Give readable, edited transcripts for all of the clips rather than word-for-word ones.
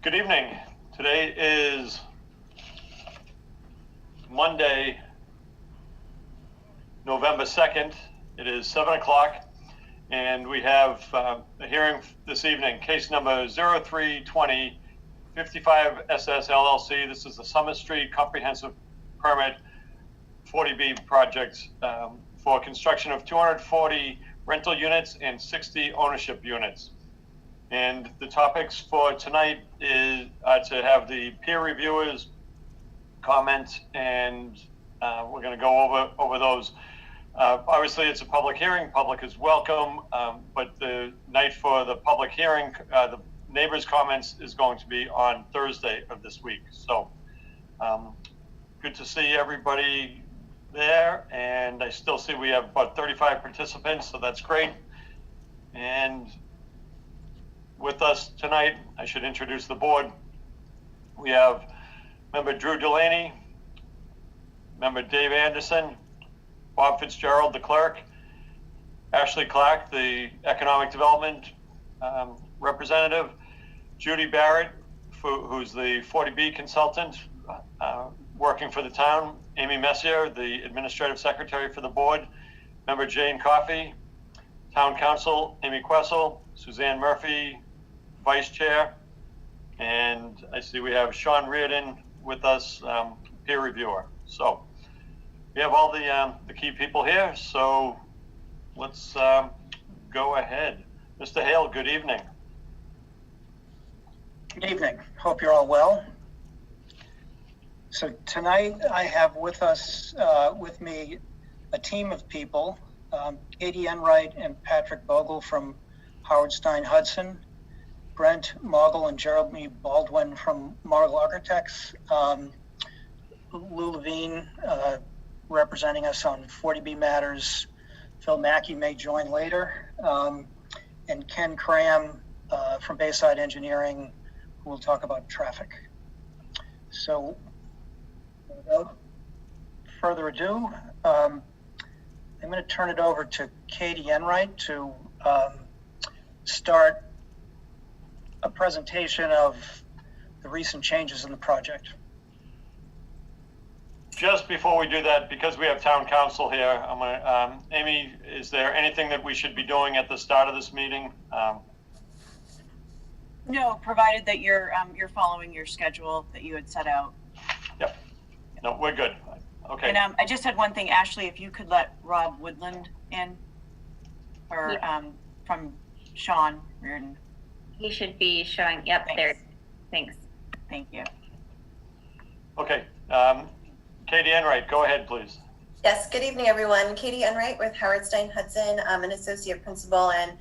Good evening. Today is Monday, November 2nd. It is 7 o'clock, and we have a hearing this evening, case number 0320 55 SS LLC. This is the Summer Street Comprehensive Permit 40B project for construction of 240 rental units and 60 ownership units. And the topics for tonight is to have the peer reviewers comment, and we're going to go over those. Obviously, it's a public hearing. Public is welcome, but the night for the public hearing, the neighbors' comments is going to be on Thursday of this week. So good to see everybody there, and I still see we have about 35 participants, so that's great. And with us tonight, I should introduce the board. We have member Drew Delaney, member Dave Anderson, Bob Fitzgerald, the clerk, Ashley Clark, the economic development representative, Judy Barrett, who's the 40B consultant working for the town, Amy Messier, the administrative secretary for the board, member Jane Coffey, town council Amy Quessel, Suzanne Murphy, vice chair, and I see we have Sean Reardon with us, peer reviewer. So we have all the key people here, so let's go ahead. Mr. Hale, good evening. Good evening. Hope you're all well. So tonight I have with us, with me, a team of people, Katie Enright and Patrick Bogle from Howard Stein Hudson, Brent Mogul and Jeremy Baldwin from Mogul Architects, Lou Levine representing us on 40B matters, Phil Mackey may join later, and Ken Cram from Bayside Engineering, who will talk about traffic. So without further ado, I'm going to turn it over to Katie Enright to start a presentation of the recent changes in the project. Just before we do that, because we have town council here, I'm gonna, Amy, is there anything that we should be doing at the start of this meeting? No, provided that you're following your schedule that you had set out. Yep. No, we're good. Okay. And I just had one thing, Ashley, if you could let Rob Woodland in, or from Sean Reardon. He should be showing, yep, Thanks. there. Thanks. Thank you. Okay. Katie Enright, go ahead, please. Yes, good evening, everyone. Katie Enright with Howard Stein Hudson. I'm an associate principal and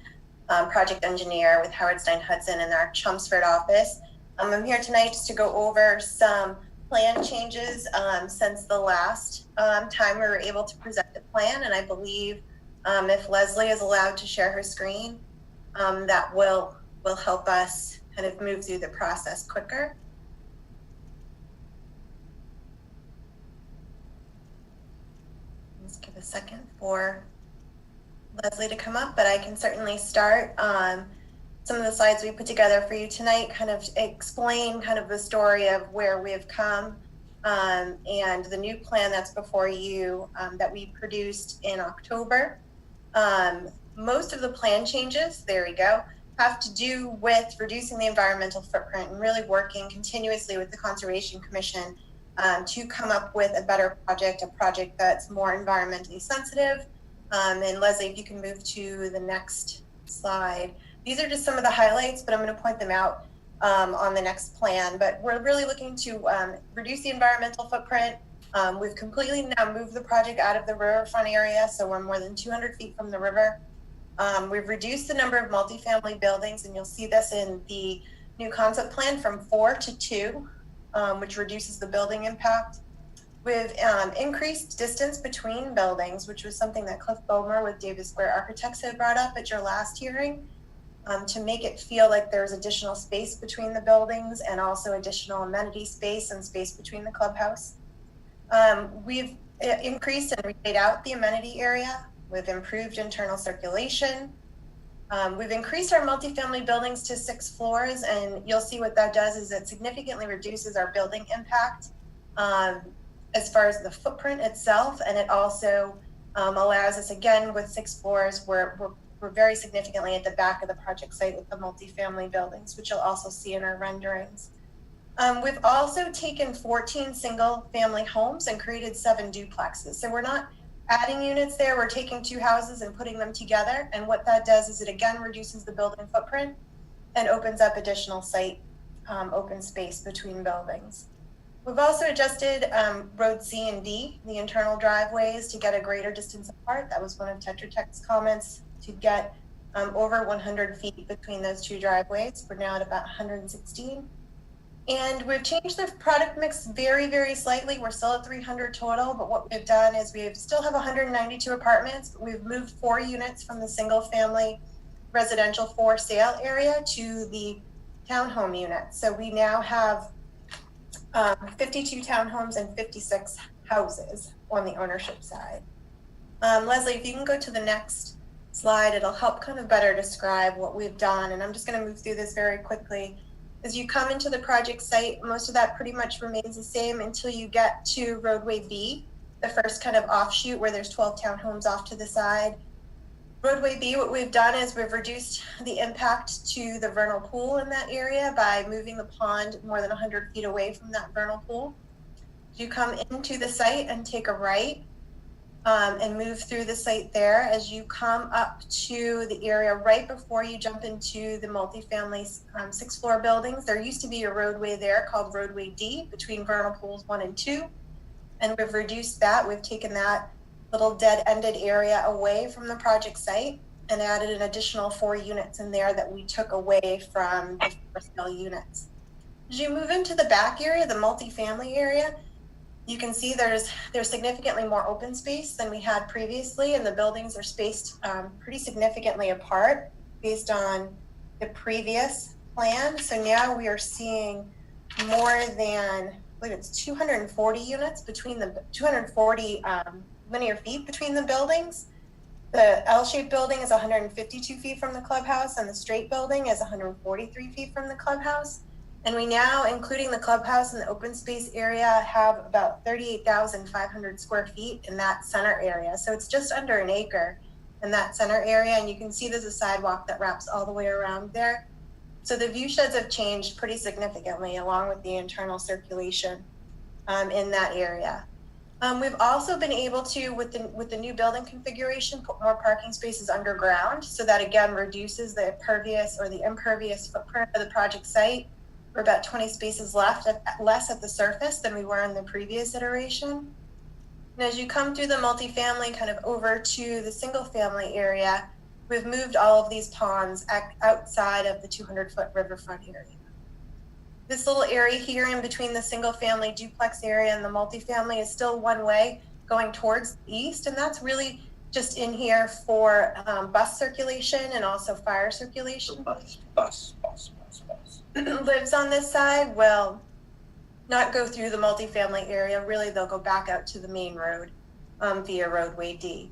project engineer with Howard Stein Hudson in our Chelmsford office. I'm here tonight just to go over some plan changes since the last time we were able to present the plan, and I believe if Leslie is allowed to share her screen, that will help us kind of move through the process quicker. Let's give a second for Leslie to come up, but I can certainly start. Some of the slides we put together for you tonight kind of explain kind of the story of where we've come and the new plan that's before you that we produced in October. Most of the plan changes, there we go, have to do with reducing the environmental footprint and really working continuously with the Conservation Commission to come up with a better project, a project that's more environmentally sensitive. And Leslie, if you can move to the next slide. These are just some of the highlights, but I'm going to point them out on the next plan. But we're really looking to reduce the environmental footprint. We've completely now moved the project out of the riverfront area, so we're more than 200 feet from the river. We've reduced the number of multifamily buildings, and you'll see this in the new concept plan, from 4 to 2, which reduces the building impact. We've increased distance between buildings, which was something that Cliff Bomer with Davis Square Architects had brought up at your last hearing, to make it feel like there's additional space between the buildings and also additional amenity space and space between the clubhouse. We've increased and laid out the amenity area. We've improved internal circulation. We've increased our multifamily buildings to 6 floors, and you'll see what that does is it significantly reduces our building impact as far as the footprint itself, and it also allows us, again, with 6 floors, we're very significantly at the back of the project site with the multifamily buildings, which you'll also see in our renderings. We've also taken 14 single family homes and created 7 duplexes. So we're not adding units there, we're taking 2 houses and putting them together. And what that does is it again reduces the building footprint and opens up additional site open space between buildings. We've also adjusted road C and D, the internal driveways, to get a greater distance apart. That was one of Tetra Tech's comments, to get over 100 feet between those 2 driveways. We're now at about 116. And we've changed the product mix very, very slightly. We're still at 300 total, but what we've done is we still have 192 apartments, but we've moved 4 units from the single family residential for sale area to the townhome units. So we now have 52 townhomes and 56 houses on the ownership side. Leslie, if you can go to the next slide, it'll help kind of better describe what we've done. And I'm just going to move through this very quickly. As you come into the project site, most of that pretty much remains the same until you get to roadway B, the first kind of offshoot where there's 12 townhomes off to the side. Roadway B, what we've done is we've reduced the impact to the vernal pool in that area by moving the pond more than 100 feet away from that vernal pool. You come into the site and take a right and move through the site there. As you come up to the area right before you jump into the multifamily 6-floor buildings, there used to be a roadway there called roadway D between vernal pools 1 and 2. And we've reduced that. We've taken that little dead-ended area away from the project site and added an additional 4 units in there that we took away from the first sale units. As you move into the back area, the multifamily area, you can see there's significantly more open space than we had previously, and the buildings are spaced pretty significantly apart based on the previous plan. So now we are seeing more than, I believe it's 240 units between the 240 linear feet between the buildings. The L-shaped building is 152 feet from the clubhouse, and the straight building is 143 feet from the clubhouse. And we now, including the clubhouse and the open space area, have about 38,500 square feet in that center area. So it's just under an acre in that center area. And you can see there's a sidewalk that wraps all the way around there. So the view sheds have changed pretty significantly along with the internal circulation in that area. We've also been able to, with the new building configuration, put more parking spaces underground. So that again reduces the pervious or the impervious footprint of the project site. We're about 20 spaces less at the surface than we were in the previous iteration. And as you come through the multifamily kind of over to the single family area, we've moved all of these ponds outside of the 200-foot riverfront area. This little area here in between the single family duplex area and the multifamily is still one way going towards the east. And that's really just in here for bus circulation and also fire circulation. Bus. Lives on this side will not go through the multifamily area. Really, they'll go back out to the main road via roadway D.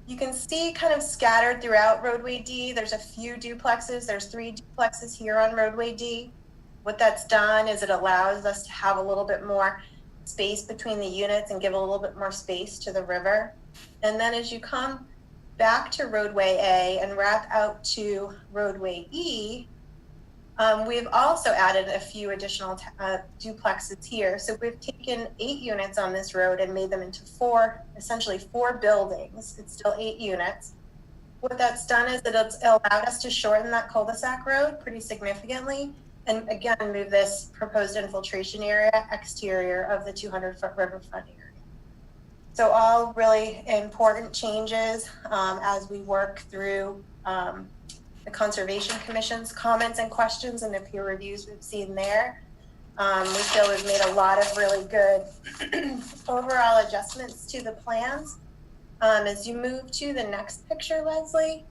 You can see kind of scattered throughout roadway D, there's a few duplexes. There's 3 duplexes here on roadway D. What that's done is it allows us to have a little bit more space between the units and give a little bit more space to the river. And then as you come back to roadway A and wrap out to roadway E, we've also added a few additional duplexes here. So we've taken 8 units on this road and made them into essentially 4 buildings. It's still 8 units. What that's done is that it's allowed us to shorten that cul-de-sac road pretty significantly. And again, move this proposed infiltration area exterior of the 200-foot riverfront area. So all really important changes as we work through the Conservation Commission's comments and questions and the peer reviews we've seen there. We feel we've made a lot of really good overall adjustments to the plans. As you move to the next picture, Leslie,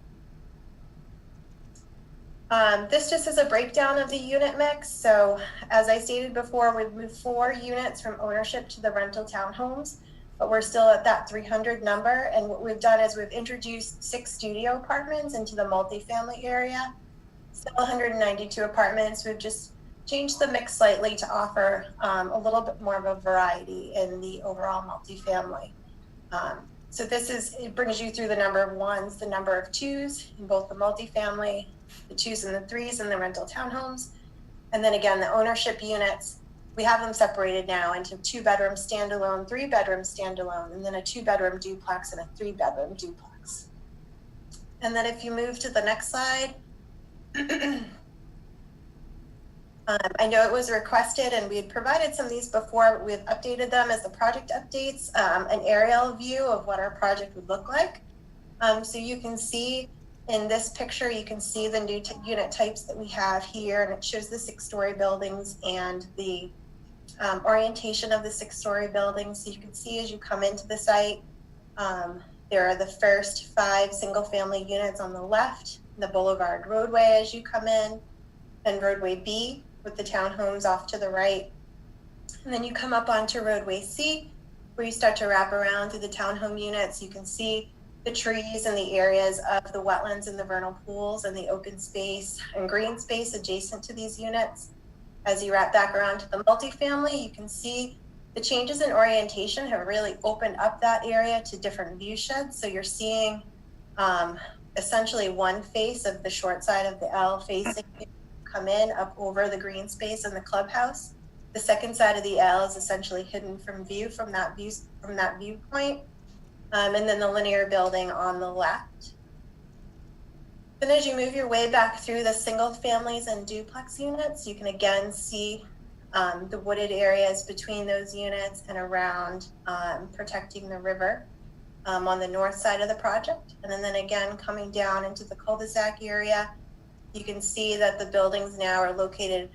this just is a breakdown of the unit mix. So as I stated before, we've moved 4 units from ownership to the rental townhomes. but we're still at that 300 number. And what we've done is we've introduced 6 studio apartments into the multifamily area. Still 192 apartments. We've just changed the mix slightly to offer a little bit more of a variety in the overall multifamily. So it brings you through the number of 1s, the number of 2s in both the multifamily, the 2s and the 3s in the rental townhomes. And then again, the ownership units, we have them separated now into 2-bedroom standalone, 3-bedroom standalone, and then a 2-bedroom duplex and a 3-bedroom duplex. And then if you move to the next slide, I know it was requested and we had provided some of these before, but we've updated them as the project updates, an aerial view of what our project would look like. So you can see in this picture, you can see the new unit types that we have here, and it shows the 6-story buildings and the orientation of the 6-story buildings. So you can see as you come into the site, there are the first 5 single-family units on the left, the Boulevard roadway as you come in, and roadway B with the townhomes off to the right. And then you come up onto roadway C, where you start to wrap around through the townhome units. You can see the trees and the areas of the wetlands and the vernal pools and the open space and green space adjacent to these units. As you wrap back around to the multifamily, you can see the changes in orientation have really opened up that area to different view sheds. So you're seeing essentially one face of the short side of the L facing come in up over the green space and the clubhouse. The second side of the L is essentially hidden from view from that viewpoint. And then the linear building on the left. Then as you move your way back through the single families and duplex units, you can again see the wooded areas between those units and around protecting the river on the north side of the project. And then again, coming down into the cul-de-sac area, you can see that the buildings now are located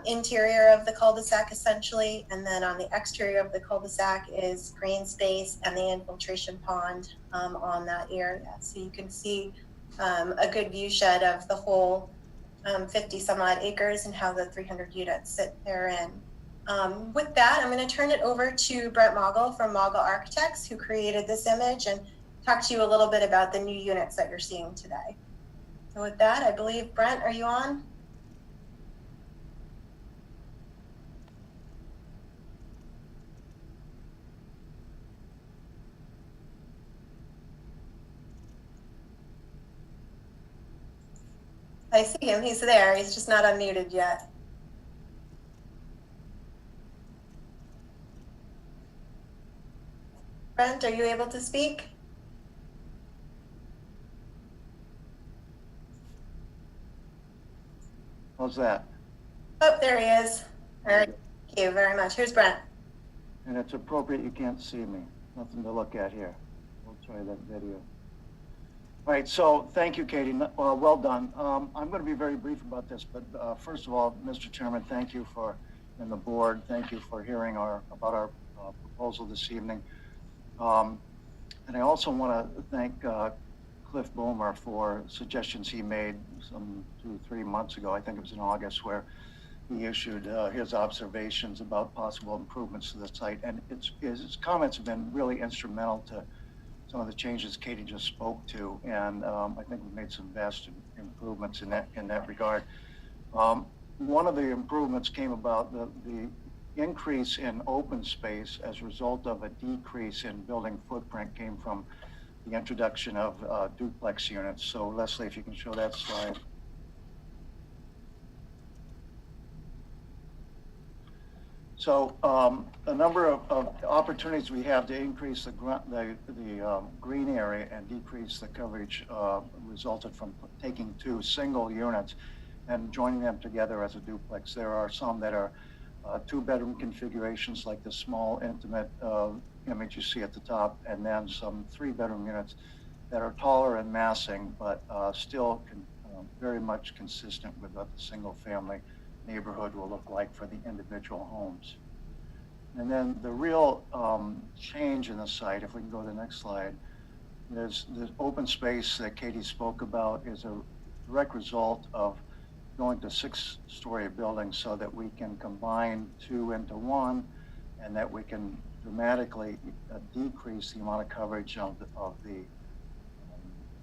interior of the cul-de-sac essentially, and then on the exterior of the cul-de-sac is green space and the infiltration pond on that area. So you can see a good view shed of the whole 50 some odd acres and how the 300 units sit therein. With that, I'm going to turn it over to Brent Mogul from Mogul Architects, who created this image, and talk to you a little bit about the new units that you're seeing today. So with that, I believe, Brent, are you on? I see him, he's there, he's just not unmuted yet. Brent, are you able to speak? How's that? Oh, there he is. All right, thank you very much. Here's Brent. And it's appropriate you can't see me. Nothing to look at here. We'll try that video. All right, so thank you, Katie. Well done. I'm going to be very brief about this, but first of all, Mr. Chairman, thank you and the board, thank you for hearing about our proposal this evening. And I also want to thank Cliff Boomer for suggestions he made some 2-3 months ago. I think it was in August, where he issued his observations about possible improvements to the site. And his comments have been really instrumental to some of the changes Katie just spoke to. And I think we've made some vast improvements in that regard. One of the improvements came about the increase in open space as a result of a decrease in building footprint came from the introduction of duplex units. So Leslie, if you can show that slide. So a number of opportunities we have to increase the green area and decrease the coverage resulted from taking 2 single units and joining them together as a duplex. There are some that are 2-bedroom configurations, like the small intimate image you see at the top, and then some 3-bedroom units that are taller in massing, but still very much consistent with what the single family neighborhood will look like for the individual homes. And then the real change in the site, if we can go to the next slide, is the open space that Katie spoke about is a direct result of going to 6-story buildings so that we can combine 2 into 1, and that we can dramatically decrease the amount of coverage of the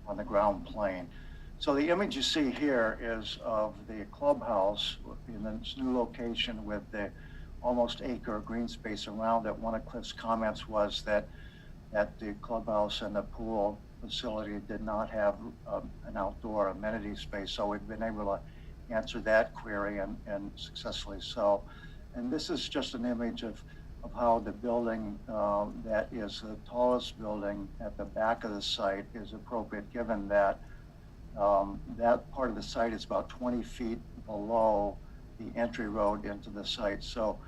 on the ground plane. So the image you see here is of the clubhouse in this new location with the almost acre green space around it. One of Cliff's comments was that the clubhouse and the pool facility did not have an outdoor amenity space. So we've been able to answer that query and successfully so. And this is just an image of how the building that is the tallest building at the back of the site is appropriate, given that that part of the site is about 20 feet below the entry road into the site. So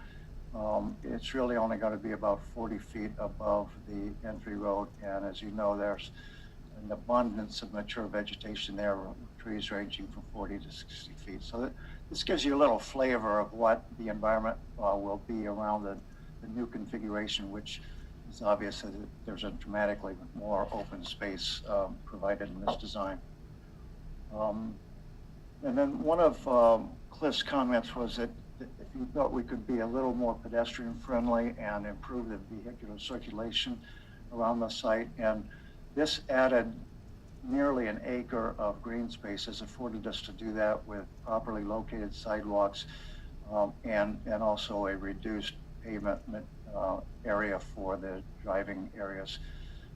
it's really only going to be about 40 feet above the entry road. And as you know, there's an abundance of mature vegetation there, trees ranging from 40 to 60 feet. So this gives you a little flavor of what the environment will be around the new configuration, which is obvious that there's a dramatically more open space provided in this design. And then one of Cliff's comments was that if you thought we could be a little more pedestrian friendly and improve the vehicular circulation around the site, and this added nearly an acre of green space has afforded us to do that with properly located sidewalks and also a reduced pavement area for the driving areas.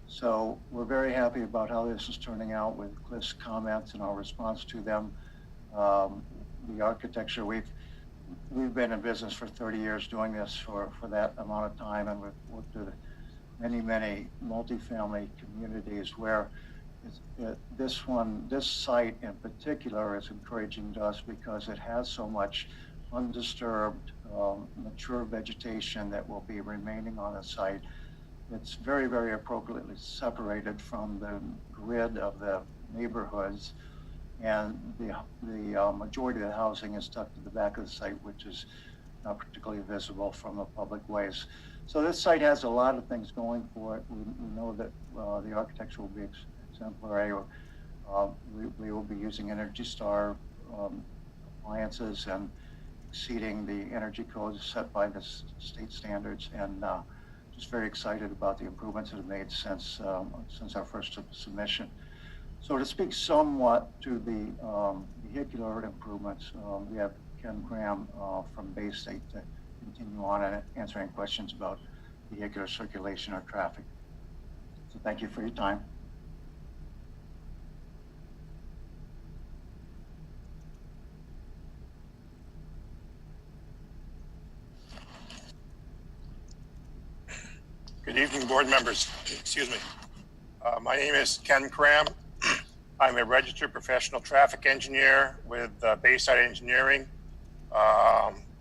So we're very happy about how this is turning out with Cliff's comments and our response to them. The architecture, we've been in business for 30 years doing this for that amount of time, and we've worked with many multifamily communities where this site in particular is encouraging to us because it has so much undisturbed, mature vegetation that will be remaining on the site. It's very, very appropriately separated from the grid of the neighborhoods, and the majority of the housing is tucked to the back of the site, which is not particularly visible from the public ways. So this site has a lot of things going for it. We know that the architecture will be exemplary. We will be using Energy Star appliances and exceeding the energy codes set by the state standards, and just very excited about the improvements that have made since our first submission. So to speak somewhat to the vehicular improvements, we have Ken Graham from Bay State to continue on and answering questions about vehicular circulation or traffic. So thank you for your time. Good evening, board members. Excuse me. My name is Ken Cram. I'm a registered professional traffic engineer with Bayside Engineering.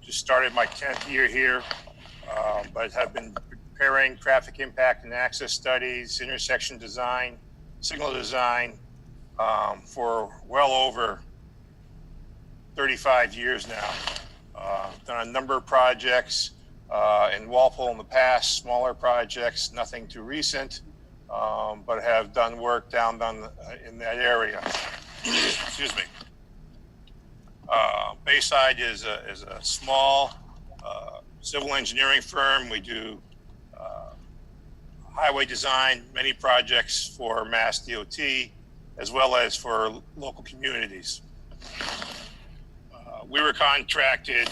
Just started my 10th year here, but have been preparing traffic impact and access studies, intersection design, signal design for well over 35 years now. Done a number of projects in Walpole in the past, smaller projects, nothing too recent, but have done work down in that area. Excuse me. Bayside is a small civil engineering firm. We do highway design, many projects for Mass DOT, as well as for local communities. We were contracted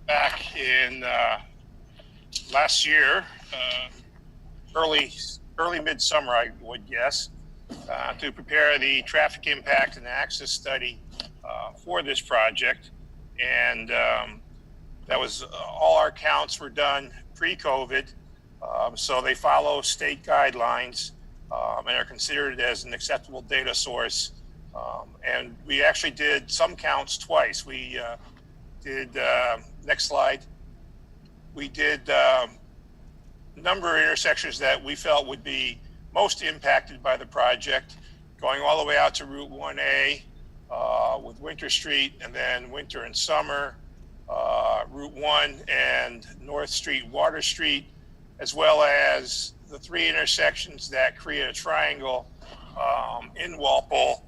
back in last year, early midsummer, I would guess, to prepare the traffic impact and access study for this project. And that was all our counts were done pre-COVID. So they follow state guidelines and are considered as an acceptable data source. And we actually did some counts twice. We did, next slide, we did a number of intersections that we felt would be most impacted by the project, going all the way out to Route 1A with Winter Street, and then Winter and Summer, Route 1 and North Street, Water Street, as well as the three intersections that create a triangle in Walpole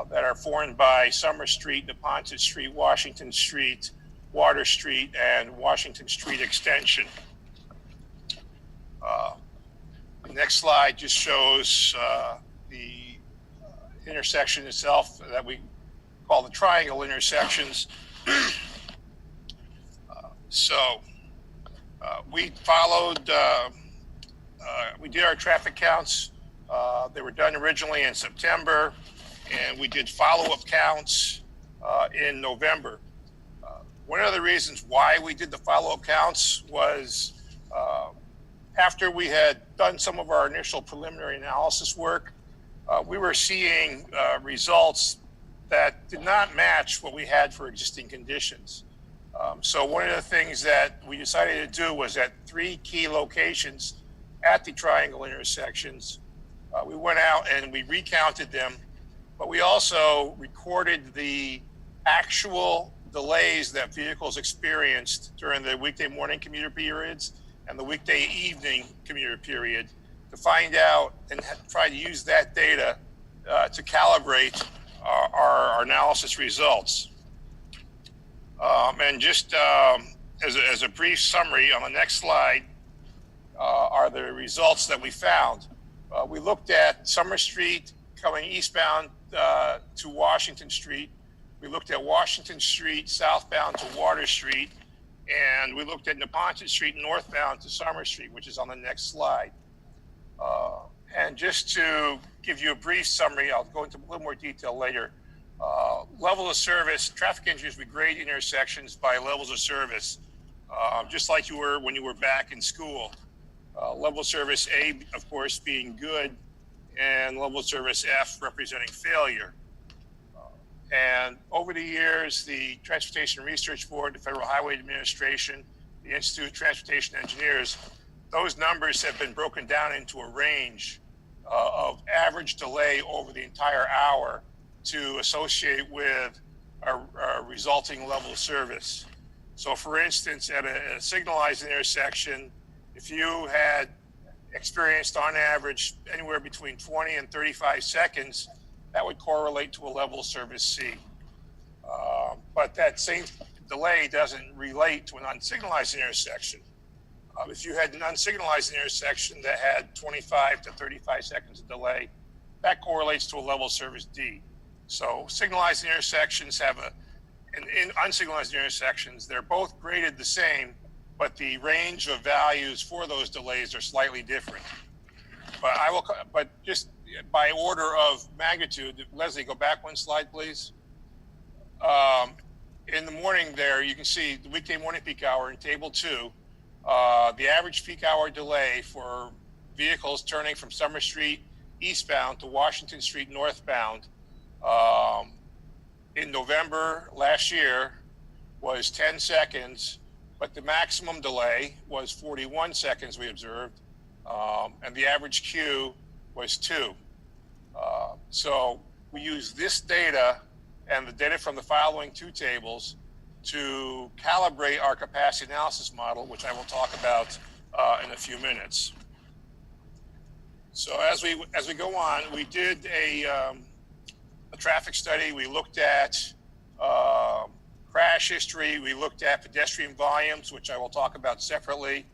that are formed by Summer Street, Neponset Street, Washington Street, Water Street, and Washington Street Extension. next slide just shows the intersection itself that we call the triangle intersections. We followed, we did our traffic counts. They were done originally in September, and we did follow-up counts in November. One of the reasons why we did the follow-up counts was after we had done some of our initial preliminary analysis work, we were seeing results that did not match what we had for existing conditions. So one of the things that we decided to do was at 3 key locations at the triangle intersections, we went out and we recounted them, but we also recorded the actual delays that vehicles experienced during the weekday morning commuter periods and the weekday evening commuter period to find out and try to use that data to calibrate our analysis results. And just as a brief summary on the next slide are the results that we found. We looked at Summer Street coming eastbound to Washington Street. We looked at Washington Street southbound to Water Street, and we looked at Neponset Street northbound to Summer Street, which is on the next slide. And just to give you a brief summary, I'll go into a little more detail later. Level of service, traffic engineers, we grade intersections by levels of service, just like you were when you were back in school. Level of service A, of course, being good, and level of service F representing failure. And over the years, the Transportation Research Board, the Federal Highway Administration, the Institute of Transportation Engineers, those numbers have been broken down into a range of average delay over the entire hour to associate with a resulting level of service. So for instance, at a signalized intersection, if you had experienced on average anywhere between 20 and 35 seconds, that would correlate to a level of service C. But that same delay doesn't relate to an unsignalized intersection. If you had an unsignalized intersection that had 25 to 35 seconds of delay, that correlates to a level of service D. So signalized intersections have and in unsignalized intersections, they're both graded the same, but the range of values for those delays are slightly different. But just by order of magnitude, Leslie, go back one slide, please. In the morning there, you can see the weekday morning peak hour in table 2, the average peak hour delay for vehicles turning from Summer Street eastbound to Washington Street northbound in November last year was 10 seconds, but the maximum delay was 41 seconds we observed, and the average queue was 2. So we use this data and the data from the following 2 tables to calibrate our capacity analysis model, which I will talk about in a few minutes. So as we go on, we did a traffic study. We looked at crash history. We looked at pedestrian volumes, which I will talk about separately.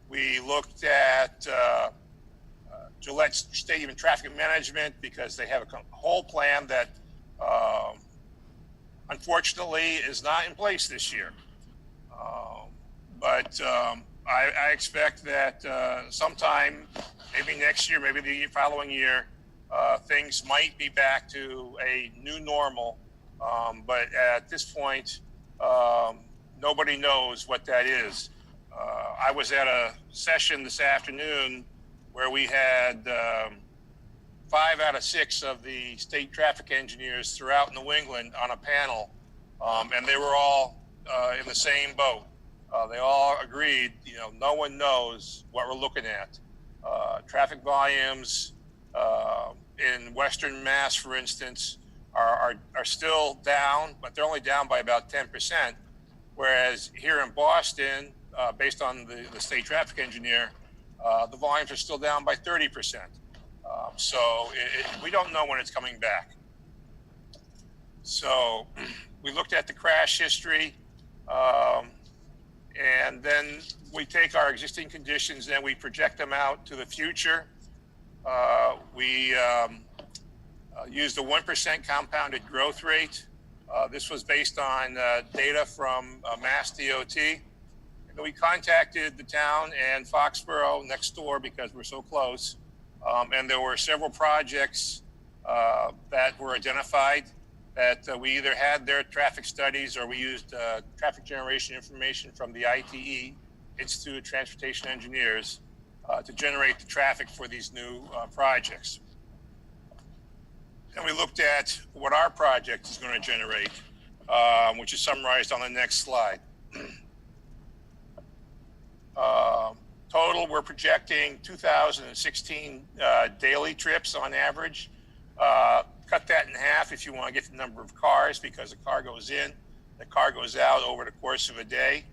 We looked at Gillette Stadium and traffic management because they have a whole plan that unfortunately is not in place this year. But I expect that sometime, maybe next year, maybe the following year, things might be back to a new normal. But at this point, nobody knows what that is. I was at a session this afternoon where we had 5 out of 6 of the state traffic engineers throughout New England on a panel, and they were all in the same boat. They all agreed, no one knows what we're looking at. Traffic volumes in Western Mass, for instance, are still down, but they're only down by about 10%. Whereas here in Boston, based on the state traffic engineer, the volumes are still down by 30%. So we don't know when it's coming back. So we looked at the crash history, and then we take our existing conditions and we project them out to the future. we used a 1% compounded growth rate. This was based on data from Mass DOT. And we contacted the town and Foxborough next door because we're so close. And there were several projects that were identified that we either had their traffic studies or we used traffic generation information from the ITE, Institute of Transportation Engineers, to generate the traffic for these new projects. And we looked at what our project is going to generate, which is summarized on the next slide. Total, we're projecting 2016 daily trips on average. Cut that in half if you want to get the number of cars, because the car goes in, the car goes out over the course of a day.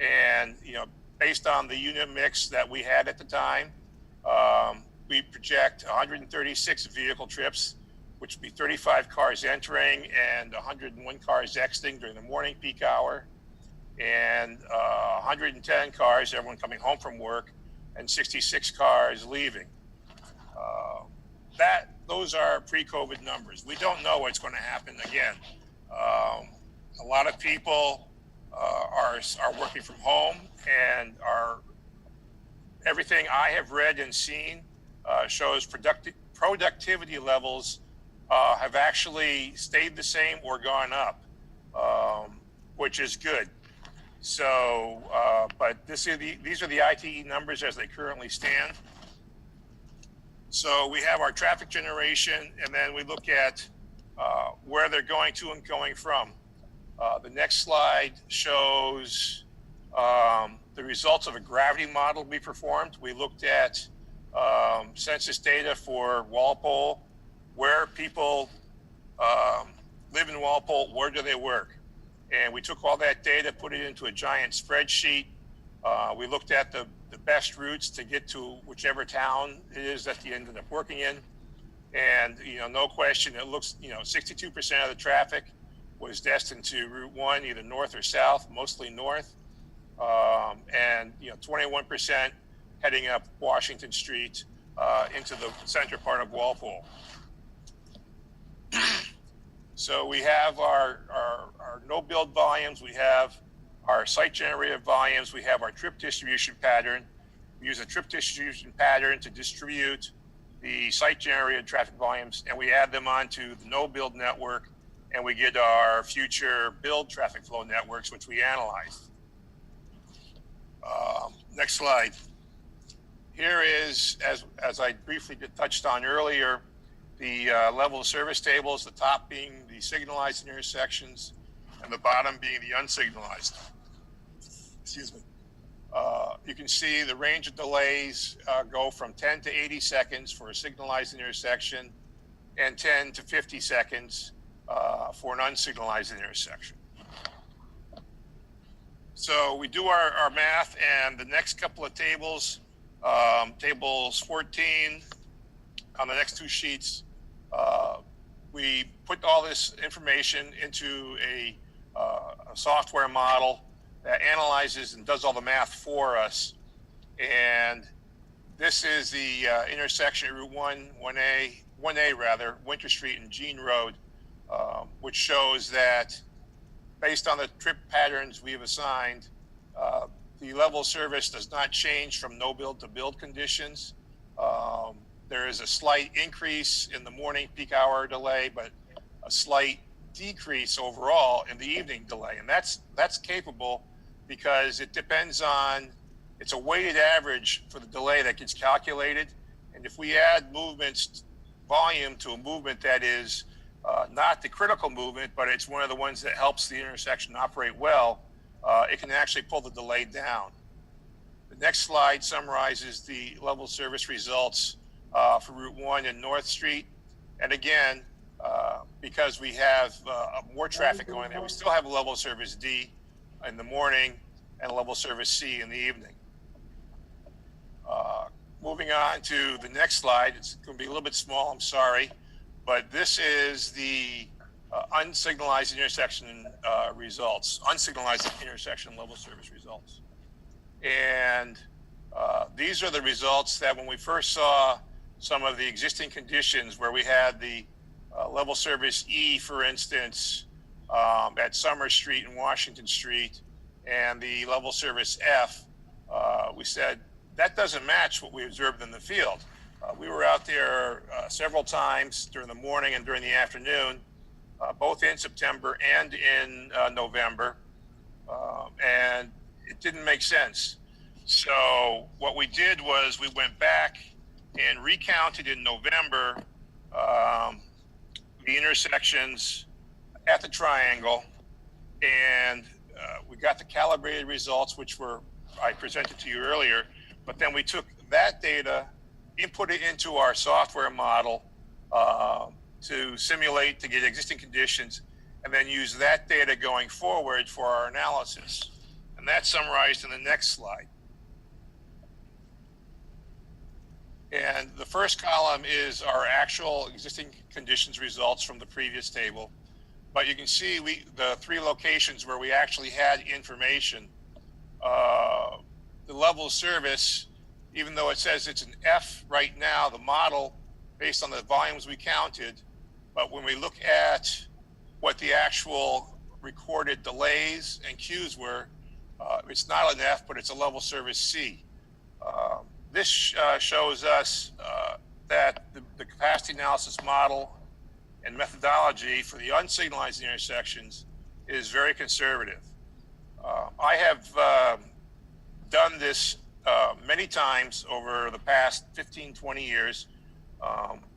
And, you know, based on the unit mix that we had at the time, we project 136 vehicle trips, which would be 35 cars entering and 101 cars exiting during the morning peak hour, and 110 cars, everyone coming home from work, and 66 cars leaving. Those are pre-COVID numbers. We don't know what's going to happen again. A lot of people are working from home, and everything I have read and seen shows productivity levels have actually stayed the same or gone up, which is good. So, but these are the ITE numbers as they currently stand. So we have our traffic generation, and then we look at where they're going to and going from. The next slide shows the results of a gravity model we performed. We looked at census data for Walpole, where people live in Walpole, where do they work? And we took all that data, put it into a giant spreadsheet. We looked at the best routes to get to whichever town it is that you ended up working in. And, you know, no question, it looks, 62% of the traffic was destined to Route 1, either north or south, mostly north. And, 21% heading up Washington Street into the center part of Walpole. So we have our no build volumes, we have our site generated volumes, we have our trip distribution pattern. We use a trip distribution pattern to distribute the site generated traffic volumes, and we add them onto the no build network, and we get our future build traffic flow networks, which we analyze. Next slide. Here is, as I briefly touched on earlier, the level of service tables, the top being the signalized intersections and the bottom being the unsignalized. Excuse me. You can see the range of delays go from 10 to 80 seconds for a signalized intersection and 10 to 50 seconds for an unsignalized intersection. So we do our math, and the next couple of tables, tables 14 on the next two sheets, we put all this information into a software model that analyzes and does all the math for us. And this is the intersection at Route 1A rather, Winter Street and Jean Road, which shows that based on the trip patterns we have assigned, the level of service does not change from no build to build conditions. There is a slight increase in the morning peak hour delay, but a slight decrease overall in the evening delay. And that's capable because it depends on, it's a weighted average for the delay that gets calculated. And if we add volume to a movement that is not the critical movement, but it's one of the ones that helps the intersection operate well, it can actually pull the delay down. The next slide summarizes the level of service results for Route 1 and North Street. And again, because we have more traffic going there, we still have a level of service D in the morning and a level of service C in the evening. Moving on to the next slide, it's going to be a little bit small, I'm sorry, but this is the unsignalized intersection results, unsignalized intersection level service results. And these are the results that when we first saw some of the existing conditions where we had the level service E, for instance, at Summer Street and Washington Street, and the level service F, we said that doesn't match what we observed in the field. We were out there several times during the morning and during the afternoon, both in September and in November, and it didn't make sense. So what we did was we went back and recounted in November the intersections at the triangle, and we got the calibrated results, which I presented to you earlier, but then we took that data, input it into our software model to simulate, to get existing conditions, and then use that data going forward for our analysis. And that's summarized in the next slide. And the first column is our actual existing conditions results from the previous table. But you can see the 3 locations where we actually had information. The level of service, even though it says it's an F right now, the model, based on the volumes we counted, but when we look at what the actual recorded delays and queues were, it's not an F, but it's a level service C. This shows us that the capacity analysis model and methodology for the unsignalized intersections is very conservative. I have done this many times over the past 15, 20 years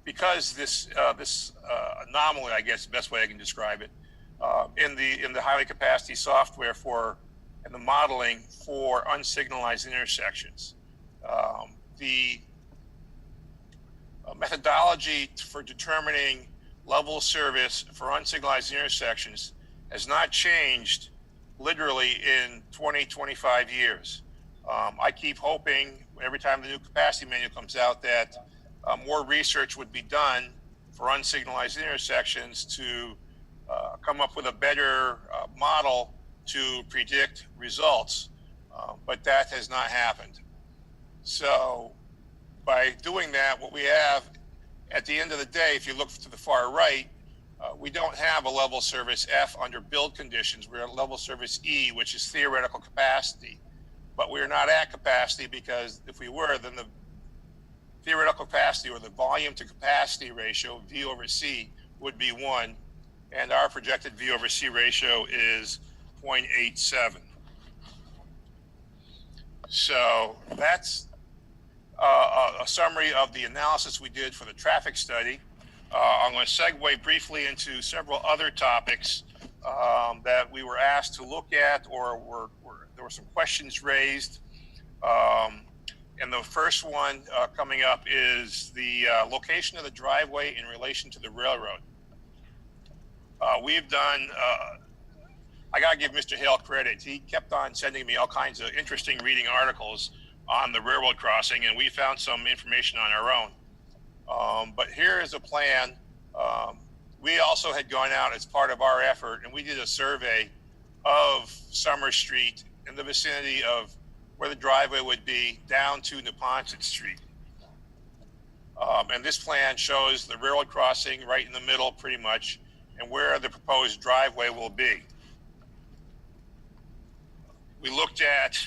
because this anomaly, I guess the best way I can describe it, in the highway capacity software and the modeling for unsignalized intersections. The methodology for determining level of service for unsignalized intersections has not changed literally in 20, 25 years. I keep hoping every time the new capacity manual comes out that more research would be done for unsignalized intersections to come up with a better model to predict results, but that has not happened. So by doing that, what we have at the end of the day, if you look to the far right, we don't have a level service F under build conditions. We're at level service E, which is theoretical capacity. But we're not at capacity because if we were, then the theoretical capacity or the volume to capacity ratio, V over C, would be 1. And our projected V over C ratio is 0.87. So that's a summary of the analysis we did for the traffic study. I'm going to segue briefly into several other topics that we were asked to look at, or there were some questions raised. And the first one coming up is the location of the driveway in relation to the railroad. We've done, I got to give Mr. Hale credit. He kept on sending me all kinds of interesting reading articles on the railroad crossing, and we found some information on our own. But here is a plan. We also had gone out as part of our effort, and we did a survey of Summer Street in the vicinity of where the driveway would be down to Neponset Street. And this plan shows the railroad crossing right in the middle pretty much, and where the proposed driveway will be. We looked at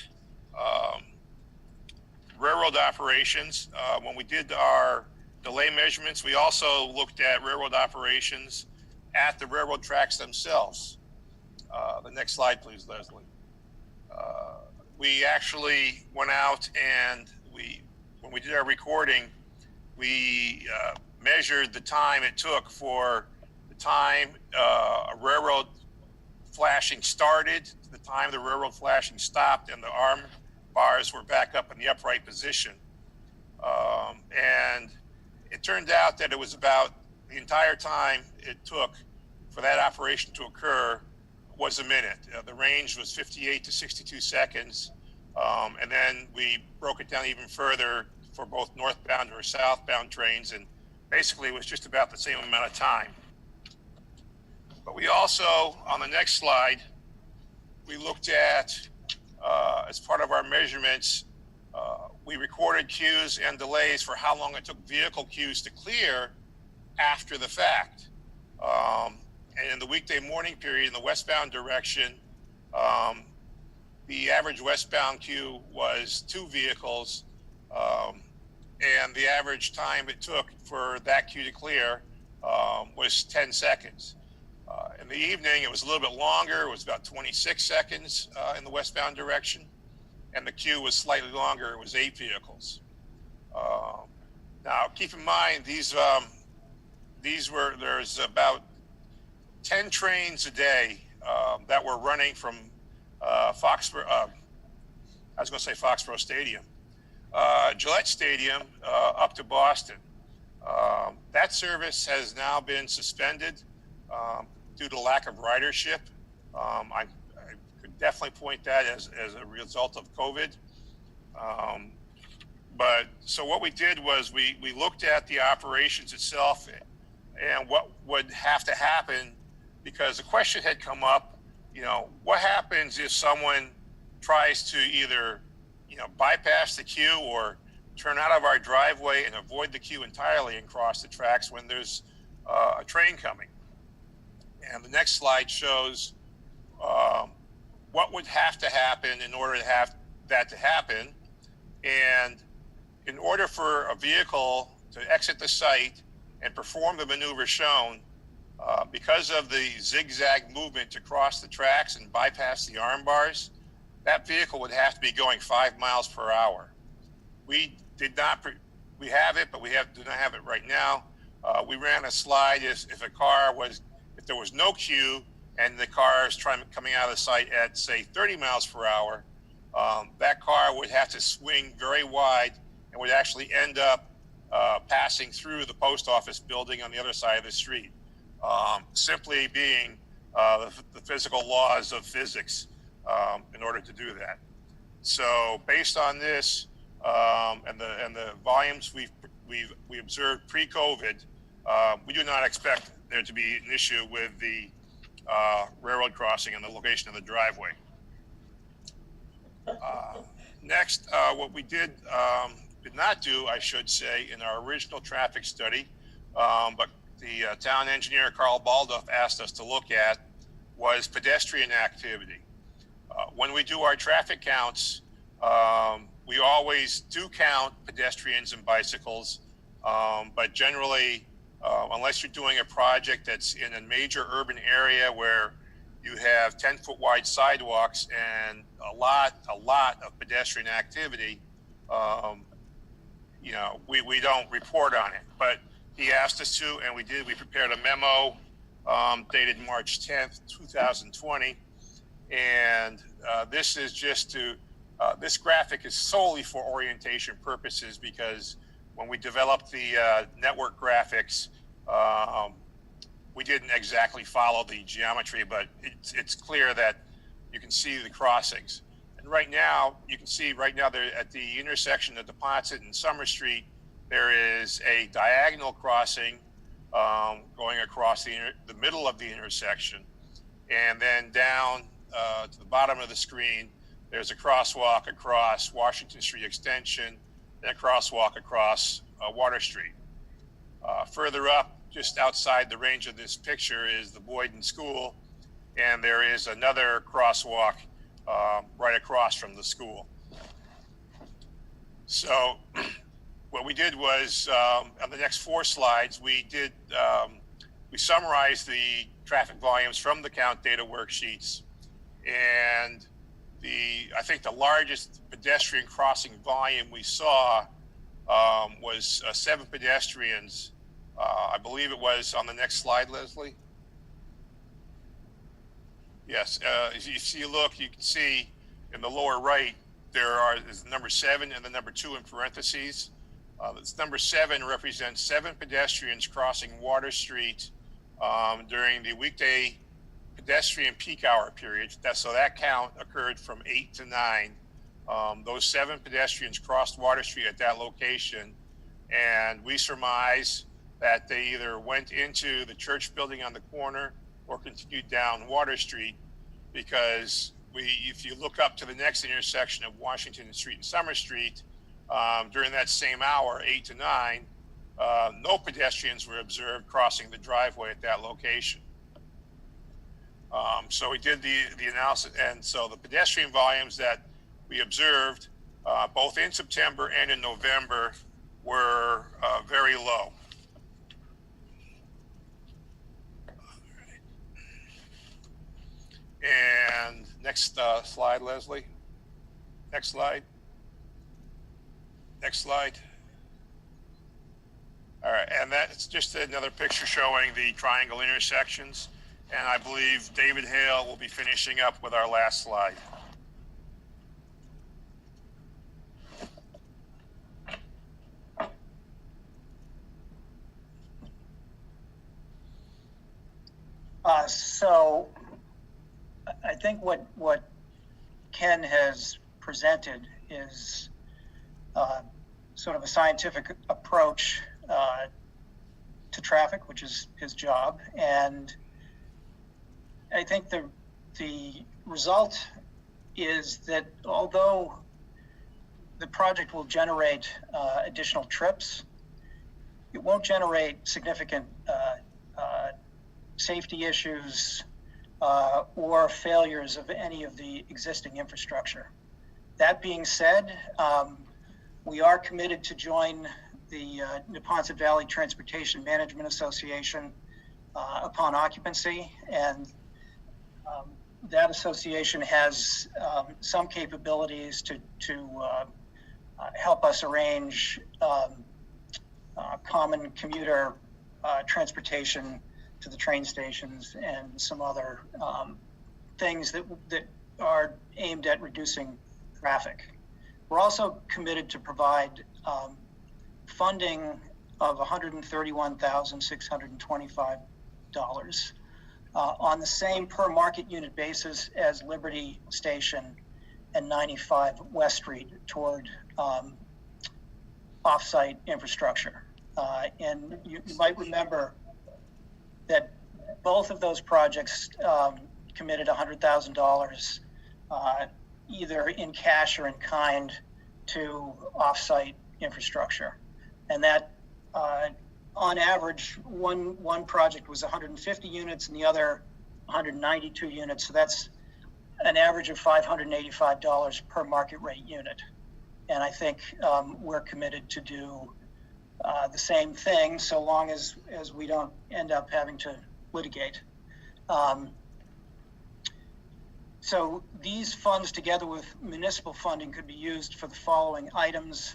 railroad operations. When we did our delay measurements, we also looked at railroad operations at the railroad tracks themselves. The next slide, please, Leslie. We actually went out and when we did our recording, we measured the time it took for the time a railroad flashing started to the time the railroad flashing stopped and the arm bars were back up in the upright position. And it turned out that it was about the entire time it took for that operation to occur was a minute. The range was 58 to 62 seconds. And then we broke it down even further for both northbound or southbound trains, and basically it was just about the same amount of time. But we also, on the next slide, we looked at, as part of our measurements, we we recorded queues and delays for how long it took vehicle queues to clear after the fact. And in the weekday morning period in the westbound direction, the average westbound queue was 2 vehicles, and the average time it took for that queue to clear was 10 seconds. In the evening, it was a little bit longer. It was about 26 seconds in the westbound direction, and the queue was slightly longer. It was 8 vehicles. Now, keep in mind, there's about 10 trains a day that were running from Foxborough Stadium, Gillette Stadium up to Boston. That service has now been suspended due to lack of ridership. I could definitely point that as a result of COVID. But so what we did was we looked at the operations itself and what would have to happen, because the question had come up, what happens if someone tries to either, bypass the queue or turn out of our driveway and avoid the queue entirely and cross the tracks when there's a train coming. And the next slide shows what would have to happen in order to have that to happen. And in order for a vehicle to exit the site and perform the maneuver shown, because of the zigzag movement to cross the tracks and bypass the arm bars, that vehicle would have to be going 5 miles per hour. We have it, but do not have it right now. We ran a slide if there was no queue and the car is coming out of the site at, say, 30 miles per hour, that car would have to swing very wide and would actually end up passing through the post office building on the other side of the street, simply being the physical laws of physics in order to do that. So based on this and the volumes we observed pre-COVID, we do not expect there to be an issue with the railroad crossing and the location of the driveway. Next, what we did not do, I should say, in our original traffic study, but the town engineer, Carl Baldoff, asked us to look at was pedestrian activity. When we do our traffic counts, we always do count pedestrians and bicycles, but generally, unless you're doing a project that's in a major urban area where you have 10-foot wide sidewalks and a lot of pedestrian activity, we don't report on it. But he asked us to, and we did. We prepared a memo dated March 10th, 2020, and this is just to. This graphic is solely for orientation purposes, because when we developed the network graphics, we didn't exactly follow the geometry, but it's clear that you can see the crossings. And right now, you can see there at the intersection of Deposit and Summer Street, there is a diagonal crossing going across the middle of the intersection. And then down to the bottom of the screen, there's a crosswalk across Washington Street Extension and a crosswalk across Water Street. Further up, just outside the range of this picture, is the Boyden School, and there is another crosswalk right across from the school. So what we did was, on the next 4 slides, we summarized the traffic volumes from the count data worksheets, and I think the largest pedestrian crossing volume we saw was 7 pedestrians. I believe it was on the next slide, Leslie. Yes, if you look, you can see in the lower right, is the number 7 and the number 2 in parentheses. This number 7 represents 7 pedestrians crossing Water Street during the weekday pedestrian peak hour period. So that count occurred from 8 to 9. Those 7 pedestrians crossed Water Street at that location, and we surmise that they either went into the church building on the corner or continued down Water Street, because if you look up to the next intersection of Washington Street and Summer Street, during that same hour, 8 to 9, no pedestrians were observed crossing the driveway at that location. So we did the analysis, and so the pedestrian volumes that we observed both in September and in November were very low. And next slide, Leslie. Next slide. Next slide. All right, and that's just another picture showing the triangle intersections. And I believe David Hale will be finishing up with our last slide. So I think what Ken has presented is sort of a scientific approach to traffic, which is his job. And I think the result is that although the project will generate additional trips, it won't generate significant safety issues or failures of any of the existing infrastructure. That being said, we are committed to join the Neponset Valley Transportation Management Association upon occupancy, and that association has some capabilities to help us arrange common commuter transportation to the train stations and some other things that are aimed at reducing traffic. We're also committed to provide funding of $131,625 on the same per market unit basis as Liberty Station and 95 West Street toward offsite infrastructure. And you might remember that both of those projects committed $100,000 either in cash or in kind to offsite infrastructure. And that on average, one project was 150 units and the other 192 units. So that's an average of $585 per market rate unit. And I think we're committed to do the same thing so long as we don't end up having to litigate. So these funds, together with municipal funding, could be used for the following items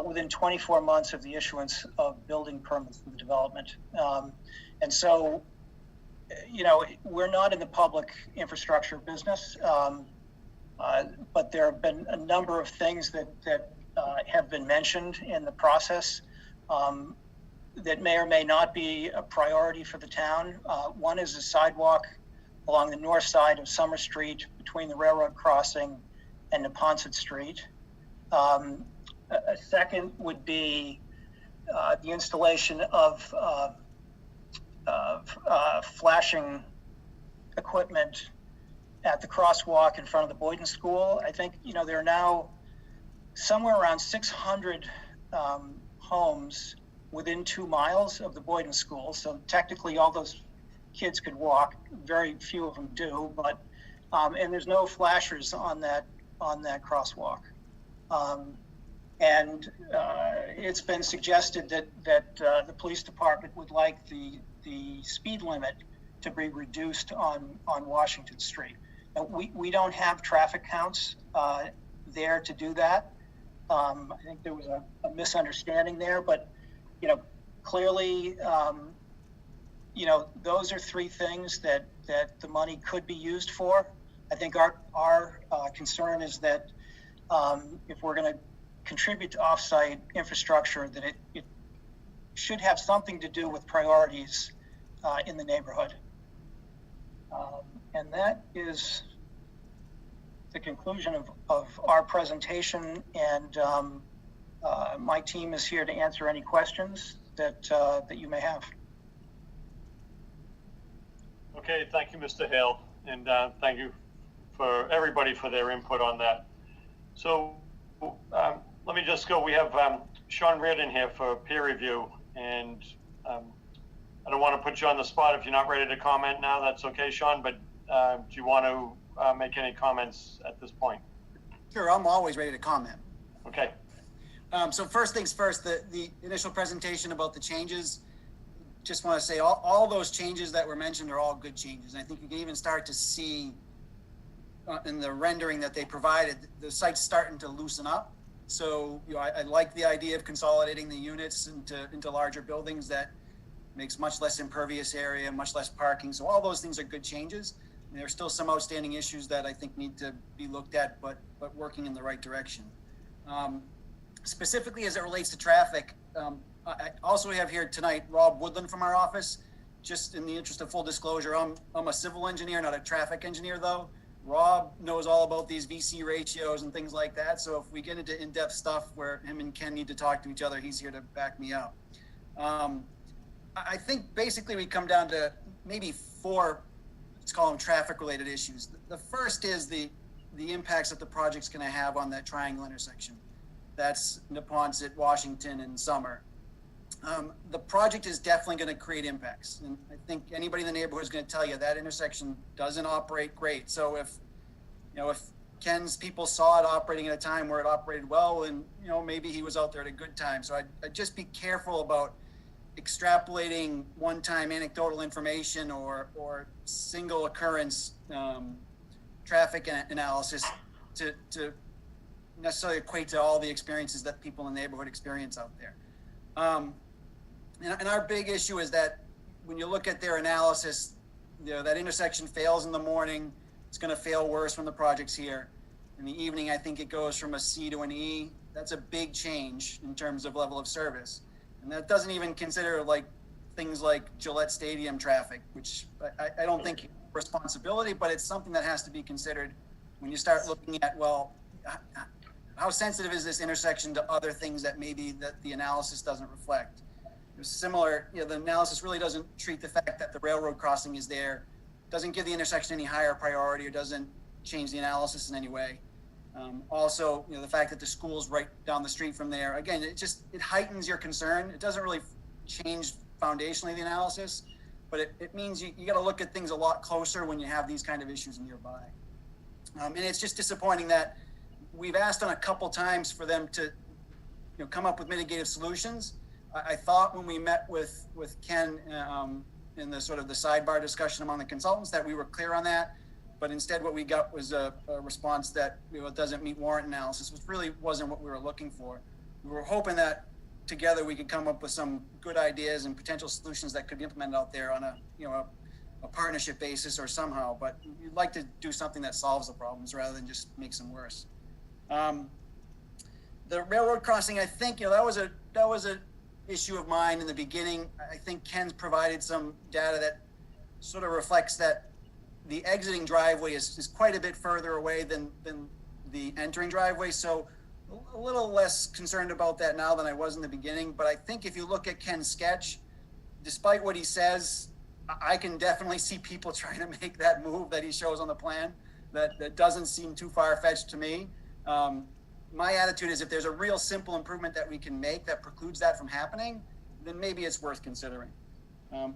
within 24 months of the issuance of building permits for the development. And so, you know, we're not in the public infrastructure business, but there have been a number of things that have been mentioned in the process that may or may not be a priority for the town. One is a sidewalk along the north side of Summer Street between the railroad crossing and Neponset Street. A second would be the installation of flashing equipment at the crosswalk in front of the Boyden School. I think, you know, there are now somewhere around 600 homes within 2 miles of the Boyden School. So technically all those kids could walk. Very few of them do, but and there's no flashers on that crosswalk. And it's been suggested that the police department would like the speed limit to be reduced on Washington Street. And we don't have traffic counts there to do that. I think there was a misunderstanding there, but you know, clearly, you know, those are three things that the money could be used for. I think our concern is that if we're going to contribute to offsite infrastructure, that it should have something to do with priorities in the neighborhood. And that is the conclusion of our presentation, and my team is here to answer any questions that you may have. Okay, thank you, Mr. Hale, and thank you for everybody for their input on that. So let me just go. We have Sean Reardon here for peer review, and I don't want to put you on the spot if you're not ready to comment now. That's okay, Sean, but do you want to make any comments at this point? Sure, I'm always ready to comment. Okay. So first things first, the initial presentation about the changes, just want to say all those changes that were mentioned are all good changes. And I think you can even start to see in the rendering that they provided, the site's starting to loosen up. So, I like the idea of consolidating the units into larger buildings. That makes much less impervious area, much less parking. So all those things are good changes. And there are still some outstanding issues that I think need to be looked at, but working in the right direction. Specifically as it relates to traffic, I also have here tonight Rob Woodland from our office. Just in the interest of full disclosure, I'm a civil engineer, not a traffic engineer though. Rob knows all about these VC ratios and things like that. So if we get into in-depth stuff where him and Ken need to talk to each other, he's here to back me up. I think basically we come down to maybe 4, let's call them traffic-related issues. The first is the impacts that the project's going to have on that triangle intersection. That's Neponset, Washington, and Summer. The project is definitely going to create impacts. And I think anybody in the neighborhood is going to tell you that intersection doesn't operate great. So if Ken's people saw it operating at a time where it operated well, and, maybe he was out there at a good time. So I'd just be careful about extrapolating one-time anecdotal information or single occurrence traffic analysis to necessarily equate to all the experiences that people in the neighborhood experience out there. And our big issue is that when you look at their analysis, that intersection fails in the morning. It's going to fail worse when the project's here. In the evening, I think it goes from a C to an E. That's a big change in terms of level of service. And that doesn't even consider things like Gillette Stadium traffic, which I don't think responsibility, but it's something that has to be considered when you start looking at, well, how sensitive is this intersection to other things that maybe that the analysis doesn't reflect? Similar, the analysis really doesn't treat the fact that the railroad crossing is there, doesn't give the intersection any higher priority, or doesn't change the analysis in any way. Also, the fact that the school's right down the street from there, again, it heightens your concern. It doesn't really change foundationally the analysis, but it means you got to look at things a lot closer when you have these kind of issues nearby. And it's just disappointing that we've asked on a couple times for them to come up with mitigative solutions. I thought when we met with Ken in the sort of the sidebar discussion among the consultants that we were clear on that, but instead what we got was a response that it doesn't meet warrant analysis, which really wasn't what we were looking for. We were hoping that together we could come up with some good ideas and potential solutions that could be implemented out there on a partnership basis or somehow, but we'd like to do something that solves the problems rather than just makes them worse. The railroad crossing, I think, that was a issue of mine in the beginning. I think Ken's provided some data that sort of reflects that the exiting driveway is quite a bit further away than the entering driveway. So a little less concerned about that now than I was in the beginning. But I think if you look at Ken's sketch, despite what he says, I can definitely see people trying to make that move that he shows on the plan. That doesn't seem too far-fetched to me. My attitude is if there's a real simple improvement that we can make that precludes that from happening, then maybe it's worth considering.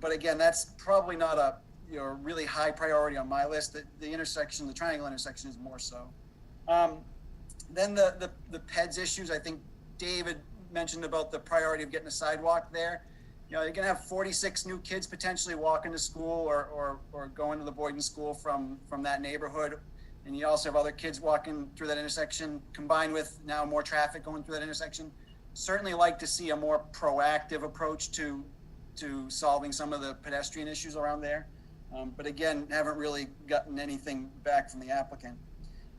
But again, that's probably not a really high priority on my list. The intersection, the triangle intersection, is more so. Then the PEDS issues. I think David mentioned about the priority of getting a sidewalk there. You're gonna have 46 new kids potentially walking to school or going to the Boyden School from that neighborhood. And you also have other kids walking through that intersection, combined with now more traffic going through that intersection. Certainly like to see a more proactive approach to solving some of the pedestrian issues around there. But again, haven't really gotten anything back from the applicant.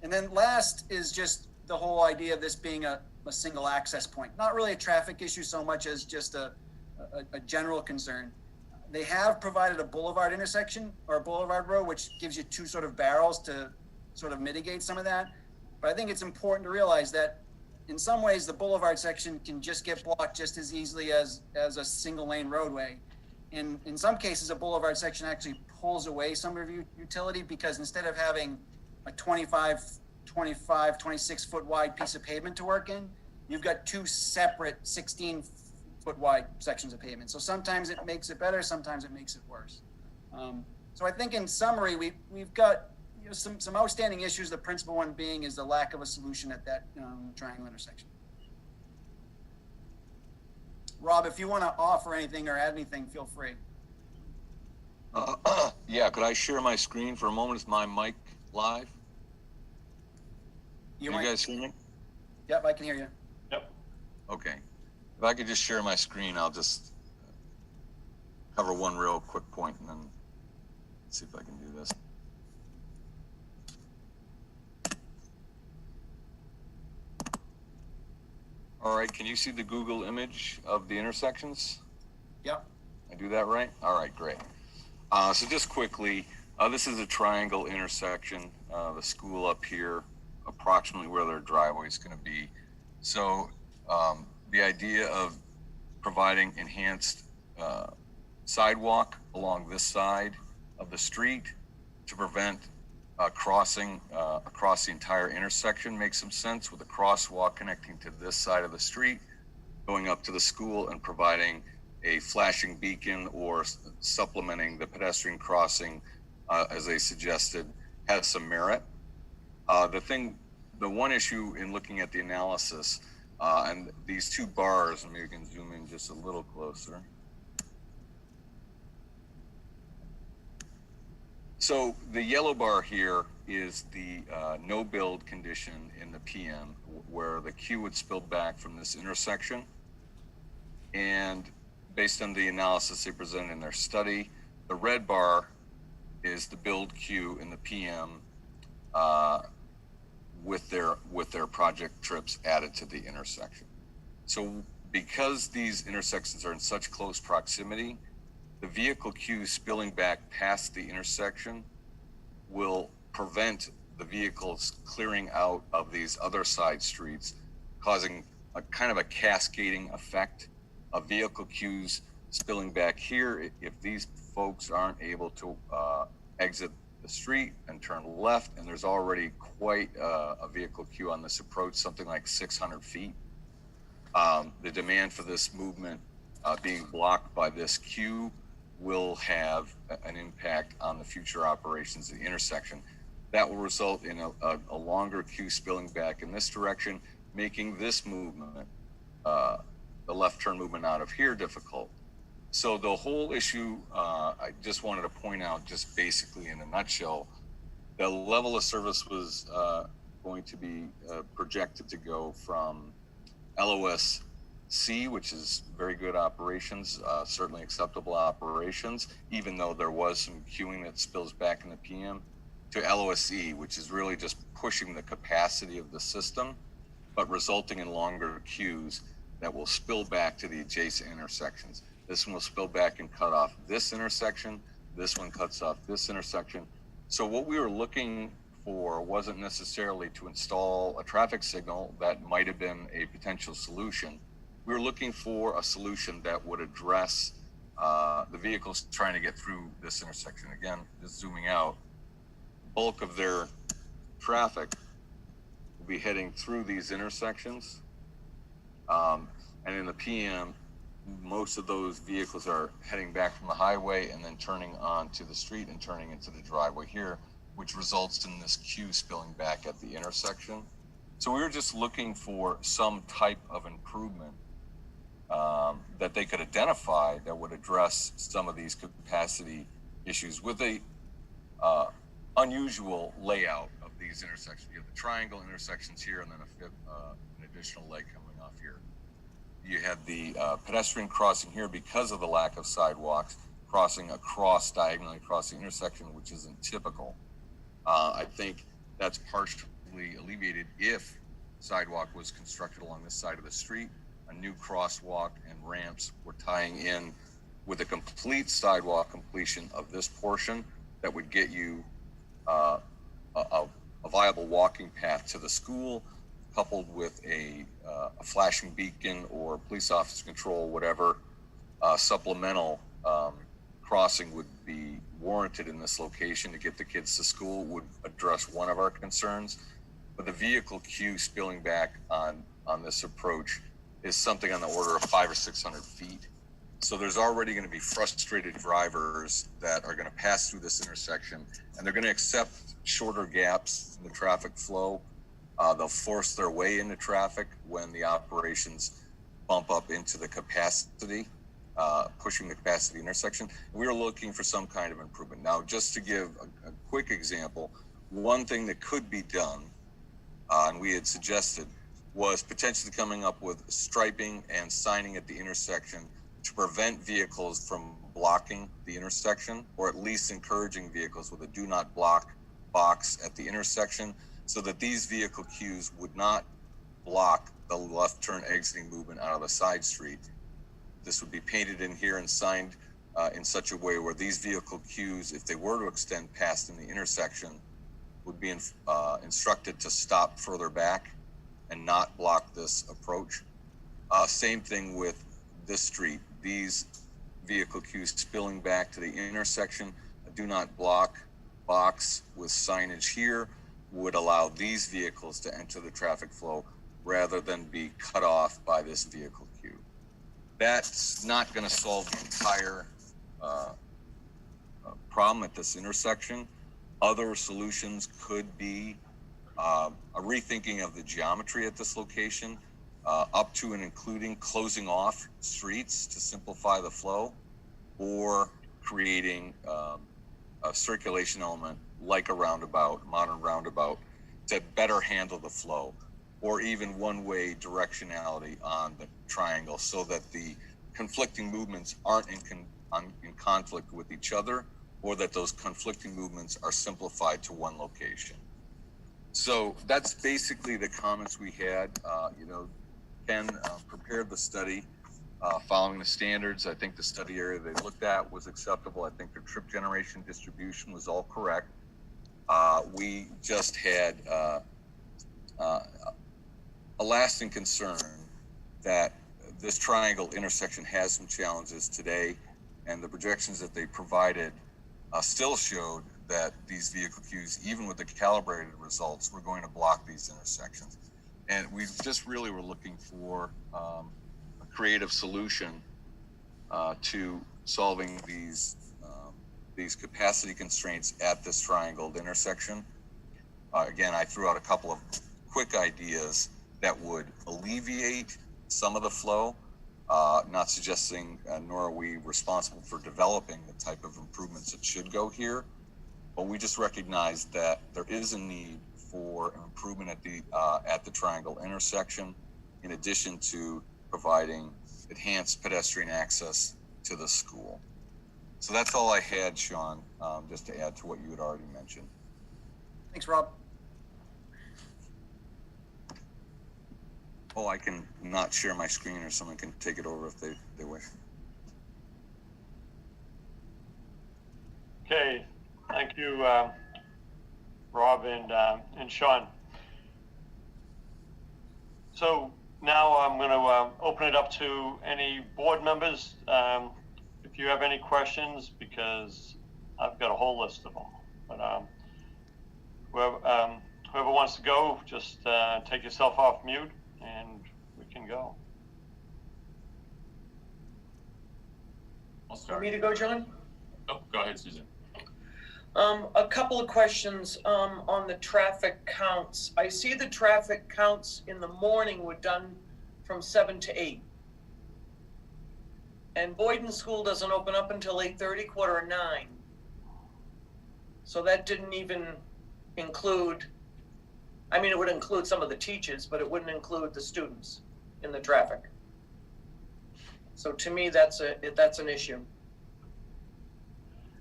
And then last is just the whole idea of this being a single access point. Not really a traffic issue so much as just a general concern. They have provided a boulevard intersection or a boulevard road, which gives you two sort of barrels to sort of mitigate some of that. But I think it's important to realize that in some ways the boulevard section can just get blocked just as easily as a single lane roadway. In some cases, a boulevard section actually pulls away some of your utility because instead of having a 25, 26 foot wide piece of pavement to work in, you've got two separate 16-foot wide sections of pavement. So sometimes it makes it better, sometimes it makes it worse. So I think in summary, we've got some outstanding issues. The principal one being is the lack of a solution at that triangle intersection. Rob, if you want to offer anything or add anything, feel free. Yeah, could I share my screen for a moment? Is my mic live? You guys hear me? Yep, I can hear you. Yep. Okay. If I could just share my screen, I'll just cover one real quick point and then see if I can do this. All right, can you see the Google image of the intersections? Yep. I do that right? All right, great. So just quickly, this is a triangle intersection, the school up here, approximately where their driveway is going to be. So the idea of providing enhanced sidewalk along this side of the street to prevent crossing across the entire intersection makes some sense, with a crosswalk connecting to this side of the street, going up to the school and providing a flashing beacon or supplementing the pedestrian crossing, as they suggested, has some merit. The one issue in looking at the analysis, and these two bars, and maybe you can zoom in just a little closer. So the yellow bar here is the no build condition in the PM, where the queue would spill back from this intersection. And based on the analysis they presented in their study, the red bar is the build queue in the PM with their project trips added to the intersection. So because these intersections are in such close proximity, the vehicle queue spilling back past the intersection will prevent the vehicles clearing out of these other side streets, causing a kind of a cascading effect of vehicle queues spilling back here. If these folks aren't able to exit the street and turn left, and there's already quite a vehicle queue on this approach, something like 600 feet, the demand for this movement being blocked by this queue will have an impact on the future operations of the intersection. That will result in a longer queue spilling back in this direction, making this movement, the left turn movement out of here, difficult. So the whole issue, I just wanted to point out, just basically in a nutshell, the level of service was going to be projected to go from LOS C, which is very good operations, certainly acceptable operations, even though there was some queuing that spills back in the PM, to LOSE, which is really just pushing the capacity of the system, but resulting in longer queues that will spill back to the adjacent intersections. This one will spill back and cut off this intersection. This one cuts off this intersection. So what we were looking for wasn't necessarily to install a traffic signal. That might have been a potential solution. We were looking for a solution that would address the vehicles trying to get through this intersection. Again, just zooming out, the bulk of their traffic will be heading through these intersections. And in the PM, most of those vehicles are heading back from the highway and then turning onto the street and turning into the driveway here, which results in this queue spilling back at the intersection. So we were just looking for some type of improvement that they could identify that would address some of these capacity issues with a unusual layout of these intersections. You have the triangle intersections here, and then an additional leg coming off here. You have the pedestrian crossing here because of the lack of sidewalks, crossing diagonally across the intersection, which isn't typical. I think that's partially alleviated if sidewalk was constructed along this side of the street. A new crosswalk and ramps were tying in with a complete sidewalk completion of this portion that would get you a viable walking path to the school, coupled with a flashing beacon or police officer control, whatever supplemental crossing would be warranted in this location to get the kids to school would address one of our concerns. But the vehicle queue spilling back on on this approach is something on the order of 500 or 600 feet. So there's already going to be frustrated drivers that are going to pass through this intersection, and they're going to accept shorter gaps in the traffic flow. They'll force their way into traffic when the operations bump up into the capacity, pushing the capacity intersection. We're looking for some kind of improvement. Now, just to give a quick example, one thing that could be done, and we had suggested, was potentially coming up with striping and signing at the intersection to prevent vehicles from blocking the intersection, or at least encouraging vehicles with a do not block box at the intersection, so that these vehicle queues would not block the left turn exiting movement out of the side street. This would be painted in here and signed in such a way where these vehicle queues, if they were to extend past in the intersection, would be instructed to stop further back and not block this approach. Same thing with this street. These vehicle queues spilling back to the intersection, a do not block box with signage here would allow these vehicles to enter the traffic flow rather than be cut off by this vehicle queue. That's not going to solve the entire problem at this intersection. Other solutions could be a rethinking of the geometry at this location, up to and including closing off streets to simplify the flow, or creating a circulation element like a roundabout, modern roundabout, to better handle the flow, or even one-way directionality on the triangle so that the conflicting movements aren't in conflict with each other, or that those conflicting movements are simplified to one location. So that's basically the comments we had. Ken prepared the study following the standards. I think the study area they looked at was acceptable. I think their trip generation distribution was all correct. We just had a lasting concern that this triangle intersection has some challenges today, and the projections that they provided still showed that these vehicle queues, even with the calibrated results, were going to block these intersections. And we just really were looking for a creative solution to solving these capacity constraints at this triangled intersection. Again, I threw out a couple of quick ideas that would alleviate some of the flow, not suggesting, nor are we responsible for developing the type of improvements that should go here, but we just recognize that there is a need for an improvement at the triangle intersection, in addition to providing enhanced pedestrian access to the school. So that's all I had, Sean, just to add to what you had already mentioned. Thanks, Rob. Oh, I can not share my screen, or someone can take it over if they wish. Okay, thank you, Rob and Sean. So now I'm going to open it up to any board members. If you have any questions, because I've got a whole list of them. But whoever wants to go, just take yourself off mute and we can go. I'll start. For me to go, John? Oh, go ahead, Susan. A couple of questions on the traffic counts. I see the traffic counts in the morning were done from 7 to 8. And Boyden School doesn't open up until 8:30, 8:45. So that didn't even include, I mean, it would include some of the teachers, but it wouldn't include the students in the traffic. So to me, that's an issue.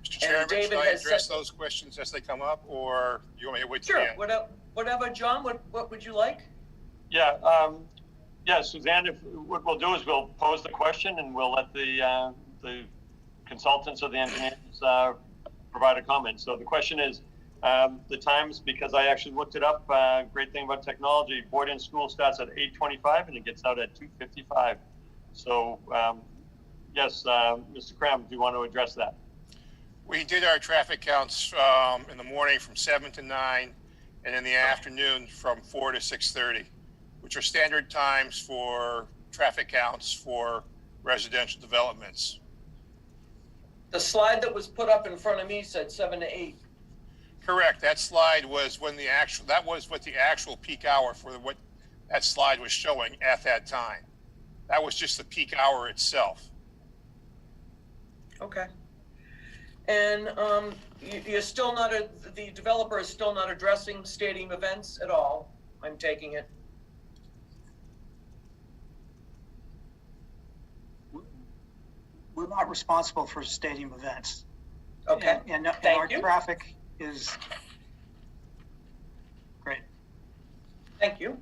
Mr. Chairman, David should I has address said- those questions as they come up, or you want me to wait till Sure, the end? whatever, John, what would you like? Yeah, yeah, Suzanne, what we'll do is we'll pose the question and we'll let the consultants or the engineers provide a comment. So the question is, the times, because I actually looked it up, great thing about technology, Boyden School starts at 8:25 and it gets out at 2:55. So, yes, Mr. Cram, do you want to address that? We did our traffic counts in the morning from 7 to 9, and in the afternoon from 4 to 6:30. which are standard times for traffic counts for residential developments. The slide that was put up in front of me said 7 to 8. Correct. That slide was when that was what the actual peak hour for what that slide was showing at that time. That was just the peak hour itself. Okay. And you're still not, the developer is still not addressing stadium events at all, I'm taking it. We're not responsible for stadium events. Okay, And thank our you. traffic is great. Thank you.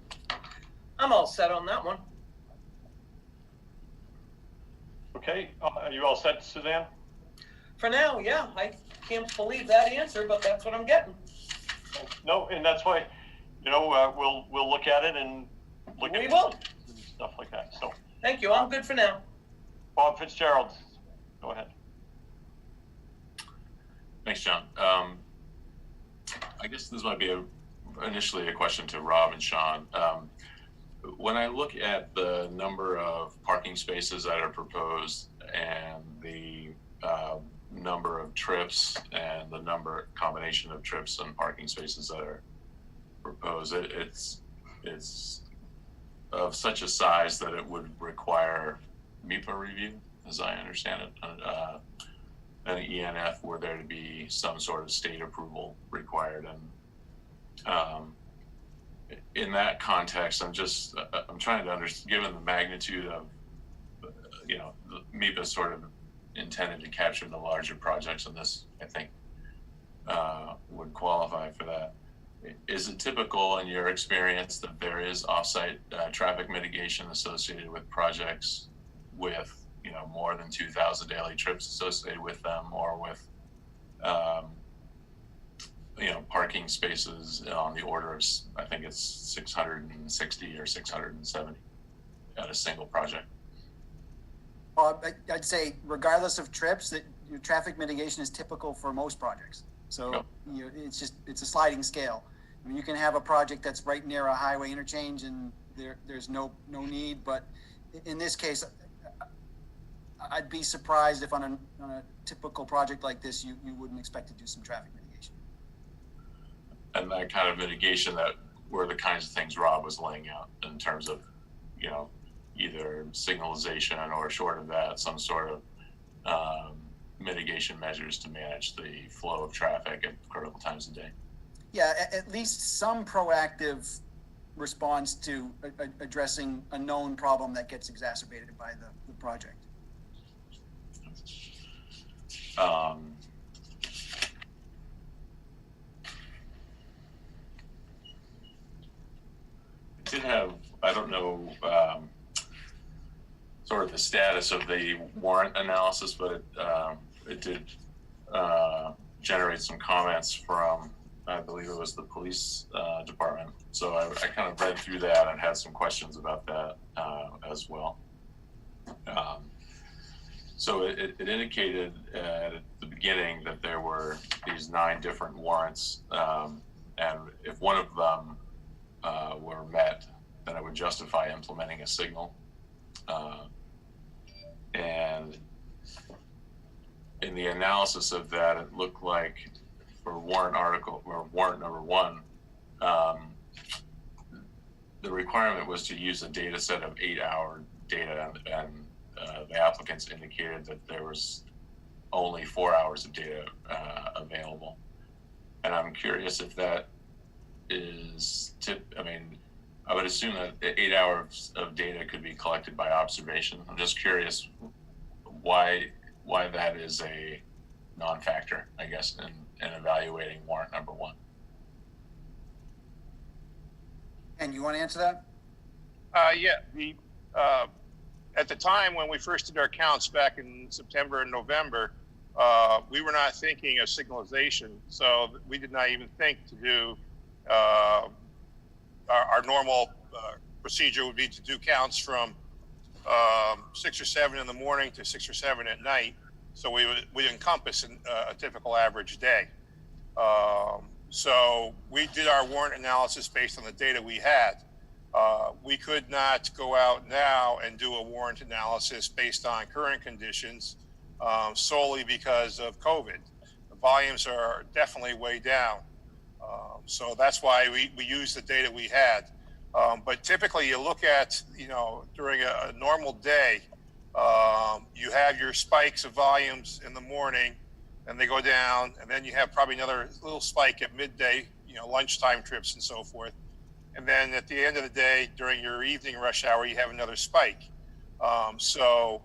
I'm all set on that one. Okay, are you all set, Suzanne? For now, yeah, I can't believe that answer, but that's what I'm getting. No, and that's why, you know, we'll look at it and look We at will. stuff like that. So, Thank you, I'm good for now. Bob Fitzgerald, go ahead. Thanks, John. I guess this might be initially a question to Rob and Sean. When I look at the number of parking spaces that are proposed and the number of trips and the combination of trips and parking spaces that are proposed, it's of such a size that it would require MIPA review, as I understand it, an ENF were there to be some sort of state approval required. And in that context, I'm trying to understand, given the magnitude of, you know, MIPA is sort of intended to capture the larger projects, and this, I think, would qualify for that. Is it typical in your experience that there is offsite traffic mitigation associated with projects with, you know, more than 2,000 daily trips associated with them, or with, you know, parking spaces on the order of, I think it's 660 or 670 at a single project? I'd say regardless of trips, that your traffic mitigation is typical for most projects. So it's a sliding scale. I mean, you can have a project that's right near a highway interchange and there's no need, but in this case, I'd be surprised if on a typical project like this, you wouldn't expect to do some traffic mitigation. And that kind of mitigation that were the kinds of things Rob was laying out in terms of, you know, either signalization or short of that, some sort of mitigation measures to manage the flow of traffic at critical times of day. Yeah, at least some proactive response to addressing a known problem that gets exacerbated by the project. I did have, I don't know, sort of the status of the warrant analysis, but it did generate some comments from, I believe it was the police department. So I kind of read through that and had some questions about that as well. So it indicated at the beginning that there were these 9 different warrants, and if one of them were met, then it would justify implementing a signal. And in the analysis of that, it looked like for warrant number 1, the requirement was to use a data set of 8-hour data, and the applicants indicated that there was only 4 hours of data available. And I'm curious if that is I mean, I would assume that the 8 hours of data could be collected by observation. I'm just curious why that is a non-factor, I guess, in evaluating warrant number 1. And you want to answer that? Yeah. At the time when we first did our counts back in September and November, we were not thinking of signalization, so we did not even think to do our normal procedure would be to do counts from 6 or 7 in the morning to 6 or 7 at night. So we encompass a typical average day. So we did our warrant analysis based on the data we had. We could not go out now and do a warrant analysis based on current conditions solely because of COVID. The volumes are definitely way down. So that's why we use the data we had. But typically you look at, during a normal day, you have your spikes of volumes in the morning and they go down, and then you have probably another little spike at midday, lunchtime trips and so forth. And then at the end of the day, during your evening rush hour, you have another spike. So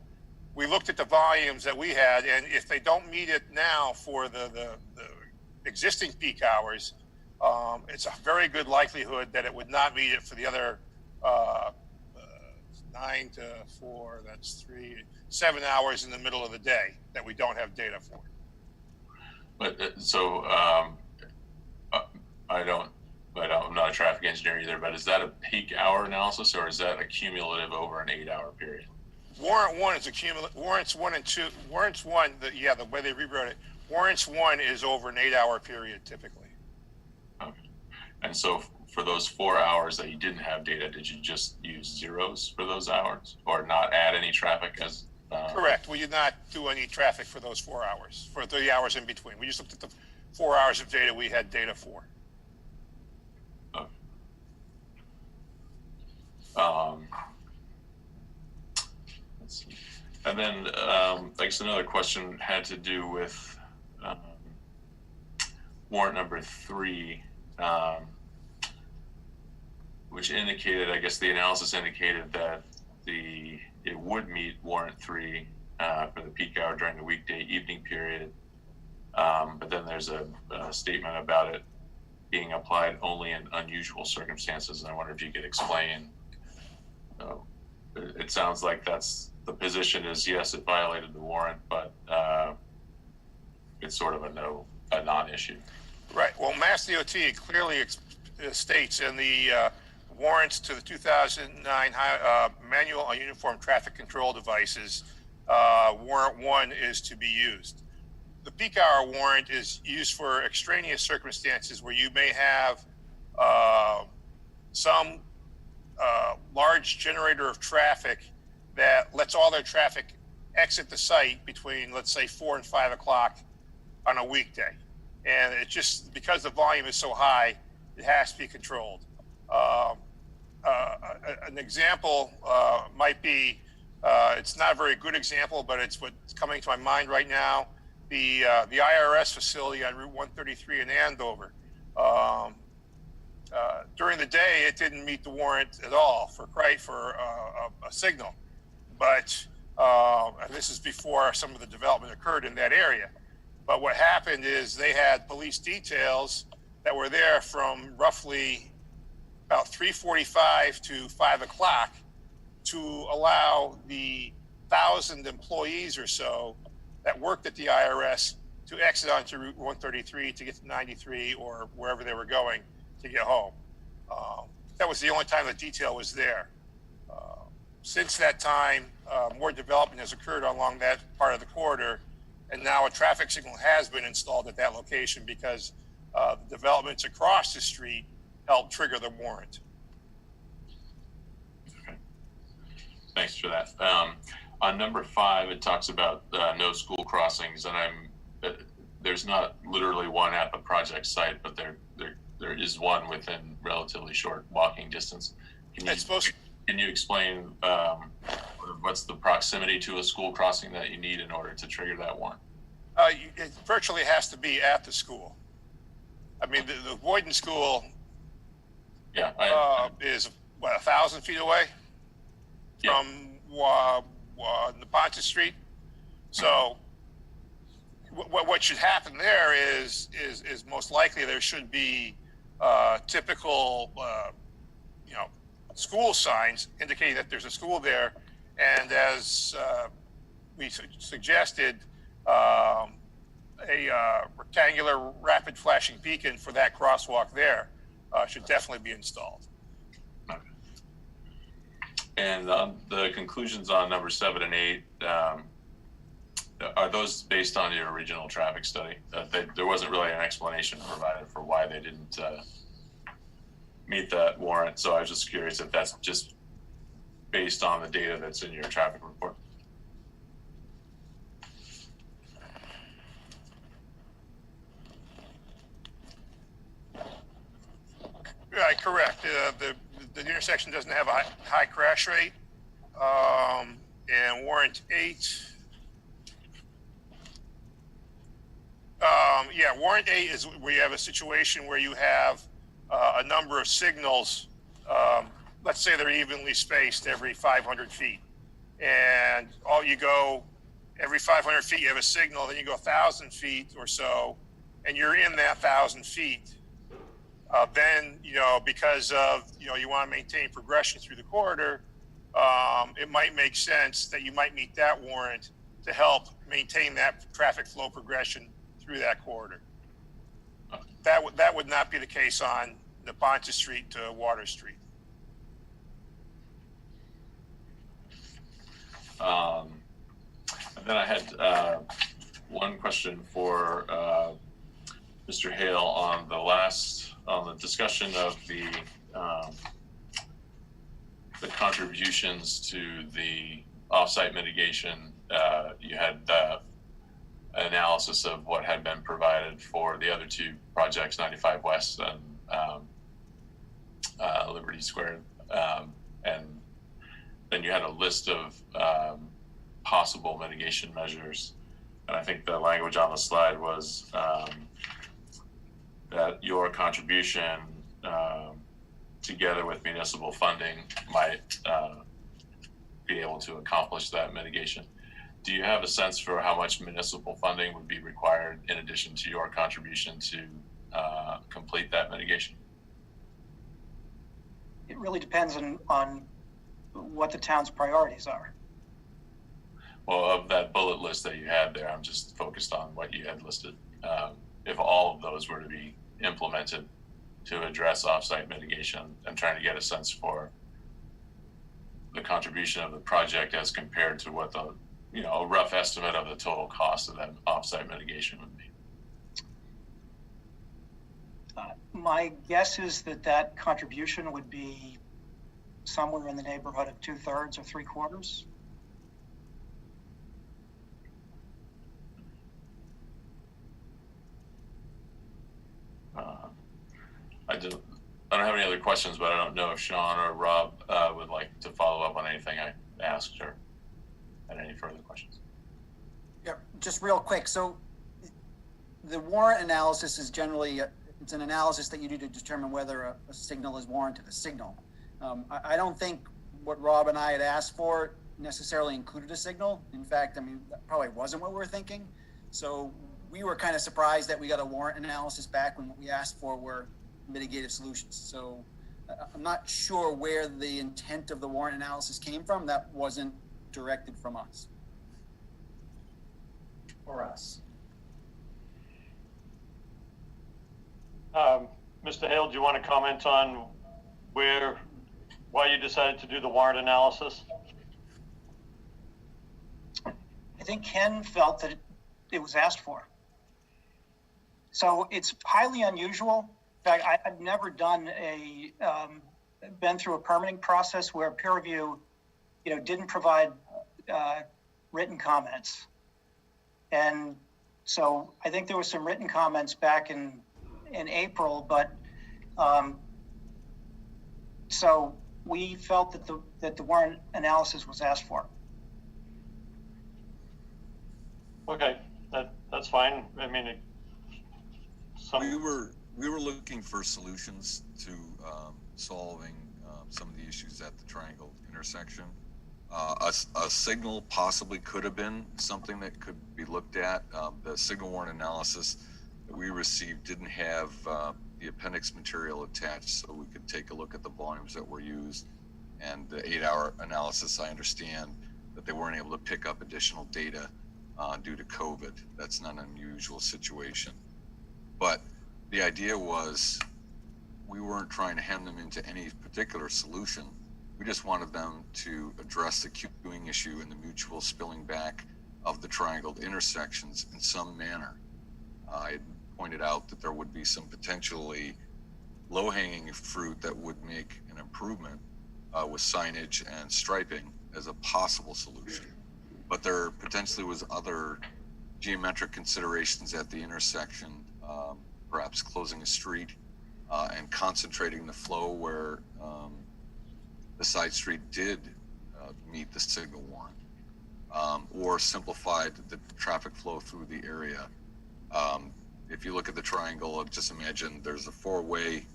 we looked at the volumes that we had, and if they don't meet it now for the existing peak hours, it's a very good likelihood that it would not meet it for the other 9 to 4, that's 7 hours in the middle of the day that we don't have data for. But I'm not a traffic engineer either, but is that a peak hour analysis or is that a cumulative over an 8-hour period? Warrant 1 is a cumulative. Warrants 1 and 2, warrants 1, the way they rewrote it, warrants 1 is over an 8-hour period typically. Okay. And so for those 4 hours that you didn't have data, did you just use zeros for those hours or not add any traffic as? Correct. We did not do any traffic for those 4 hours, for 3 hours in between. We just looked at the 4 hours of data we had data for. Okay. Let's see. And then I guess another question had to do with warrant number 3, which indicated, I guess the analysis indicated that it would meet warrant 3 for the peak hour during the weekday evening period. But then there's a statement about it being applied only in unusual circumstances. And I wonder if you could explain, it sounds like that's the position is, yes, it violated the warrant, but it's sort of a non-issue. Right. Well, Mass DOT clearly states in the warrants to the 2009 Manual on Uniform Traffic Control Devices, warrant 1 is to be used. The peak hour warrant is used for extraneous circumstances where you may have some large generator of traffic that lets all their traffic exit the site between, let's say, 4 and 5 o'clock on a weekday. And it just, because the volume is so high, it has to be controlled. An example might be, it's not a very good example, but it's what's coming to my mind right now. The IRS facility on Route 133 in Andover. During the day, it didn't meet the warrant at all for a signal. But and this is before some of the development occurred in that area. But what happened is they had police details that were there from roughly about 3:45 to 5 o'clock to allow the 1,000 employees or so that worked at the IRS to exit onto Route 133 to get to 93 or wherever they were going to get home. That was the only time the detail was there. Since that time, more development has occurred along that part of the corridor, and now a traffic signal has been installed at that location because the developments across the street helped trigger the warrant. Okay. Thanks for that. On number 5, it talks about no school crossings, and there's not literally one at the project site, but there is one within relatively short walking distance. Can you explain what's the proximity to a school crossing that you need in order to trigger that warrant? It virtually has to be at the school. I mean, the Boyden School is, 1,000 feet away from Neponset Street. So what should happen there is most likely there should be typical, school signs indicating that there's a school there. And as we suggested, a rectangular rapid flashing beacon for that crosswalk there should definitely be installed. Okay. And the conclusions on number 7 and 8, are those based on your original traffic study? There wasn't really an explanation provided for why they didn't meet that warrant. So I was just curious if that's just based on the data that's in your traffic report. Right, correct. The intersection doesn't have a high crash rate. And warrant 8. Warrant 8 is where you have a situation where you have a number of signals. Let's say they're evenly spaced every 500 feet. And every 500 feet, you have a signal, then you go 1,000 feet or so, and you're in that 1,000 feet. Then, because of, you want to maintain progression through the corridor, it might make sense that you might meet that warrant to help maintain that traffic flow progression through that corridor. That would not be the case on the Ponce Street to Water Street. And then I had one question for Mr. Hale on the discussion of the contributions to the offsite mitigation. You had analysis of what had been provided for the other two projects, 95 West and Liberty Square, and then you had a list of possible mitigation measures. And I think the language on the slide was that your contribution together with municipal funding might be able to accomplish that mitigation. Do you have a sense for how much municipal funding would be required in addition to your contribution to complete that mitigation? It really depends on what the town's priorities are. Well, of that bullet list that you had there, I'm just focused on what you had listed. If all of those were to be implemented to address offsite mitigation, and trying to get a sense for the contribution of the project as compared to what the, a rough estimate of the total cost of that offsite mitigation would be. My guess is that contribution would be somewhere in the neighborhood of 2/3 or 3/4. I don't have any other questions, but I don't know if Sean or Rob would like to follow up on anything I asked or had any further questions. Yeah, just real quick. So the warrant analysis is generally, it's an analysis that you do to determine whether a signal is warranted a signal. I don't think what Rob and I had asked for necessarily included a signal. In fact, that probably wasn't what we were thinking. So we were kind of surprised that we got a warrant analysis back when what we asked for were mitigative solutions. So I'm not sure where the intent of the warrant analysis came from. That wasn't directed from us. For us. Mr. Hale, do you want to comment on why you decided to do the warrant analysis? I think Ken felt that it was asked for. So it's highly unusual. In fact, I've never been through a permitting process where peer review, didn't provide written comments. And so I think there were some written comments back in April, but so we felt that the warrant analysis was asked for. Okay, that's fine. We were looking for solutions to solving some of the issues at the Triangle intersection. A signal possibly could have been something that could be looked at. The signal warrant analysis that we received didn't have the appendix material attached, so we could take a look at the volumes that were used. And the 8-hour analysis, I understand that they weren't able to pick up additional data due to COVID. That's not an unusual situation. But the idea was we weren't trying to hem them into any particular solution. We just wanted them to address the queuing issue and the mutual spilling back of the triangled intersections in some manner. I pointed out that there would be some potentially low-hanging fruit that would make an improvement with signage and striping as a possible solution. But there potentially was other geometric considerations at the intersection, perhaps closing a street and concentrating the flow where the side street did meet the signal warrant, or simplified the traffic flow through the area. If you look at the triangle, just imagine there's a four-way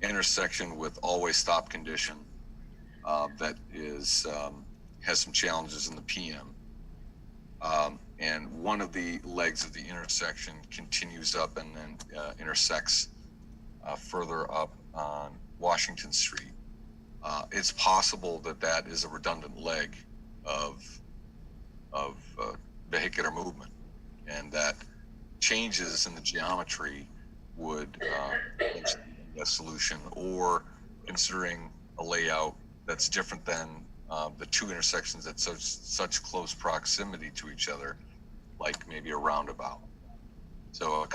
intersection with always stop condition that is has some challenges in the PM. And one of the legs of the intersection continues up and then intersects further up on Washington Street. It's possible that that is a redundant leg of vehicular movement, and that changes in the geometry would be a solution, or considering a layout that's different than the two intersections at such close proximity to each other, like maybe a roundabout. So,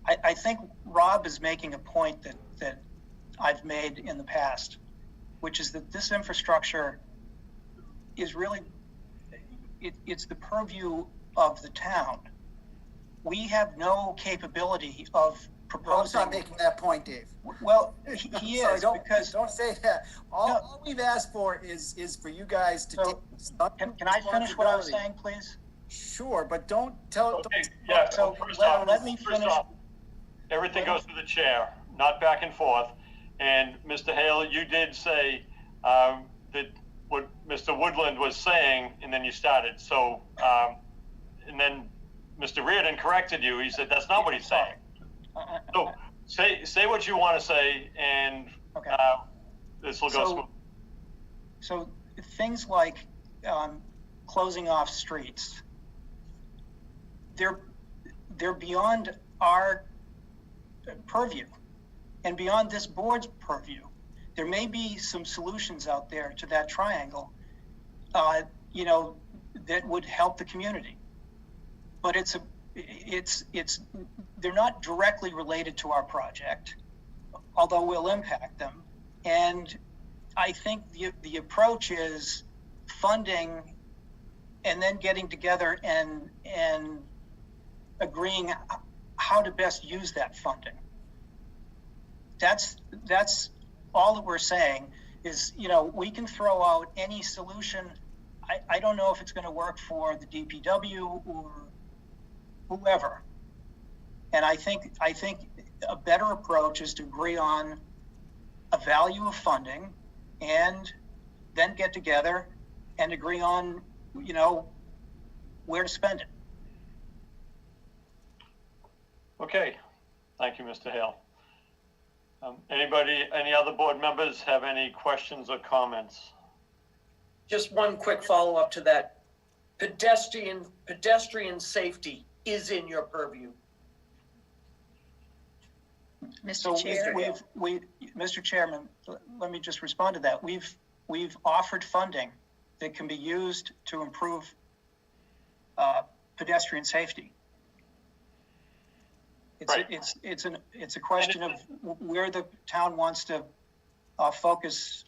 I think Rob is making a point that I've made in the past, which is that this infrastructure is really, it's the purview of the town. We have no capability of proposing. I'm not making that point, Dave. Well, he is, Sorry, because. Don't say that. All we've asked for is for you guys to take some Can I finish what I was saying, please? Sure, but don't tell. Okay, don't, yeah, So first off, let me finish. everything goes through the chair, not back and forth. And Mr. Hale, you did say that what Mr. Woodland was saying, and then you started. So, and then Mr. Reardon corrected you. He said that's not what he's saying. So say what you want to say, and Okay. this will go smooth. So things like closing off streets, they're beyond our purview and beyond this board's purview. There may be some solutions out there to that triangle, that would help the community. But they're not directly related to our project, although we'll impact them. And I think the approach is funding and then getting together and agreeing how to best use that funding. That's all that we're saying is, we can throw out any solution. I don't know if it's going to work for the DPW or whoever. And I think a better approach is to agree on a value of funding and then get together and agree on, where to spend it. Okay, thank you, Mr. Hale. Any other board members have any questions or comments? Just one quick follow-up to that. Pedestrian safety is in your purview. So Mr. Chairman, let me just respond to that. We've offered funding that can be used to improve pedestrian safety. It's a question of where the town wants to focus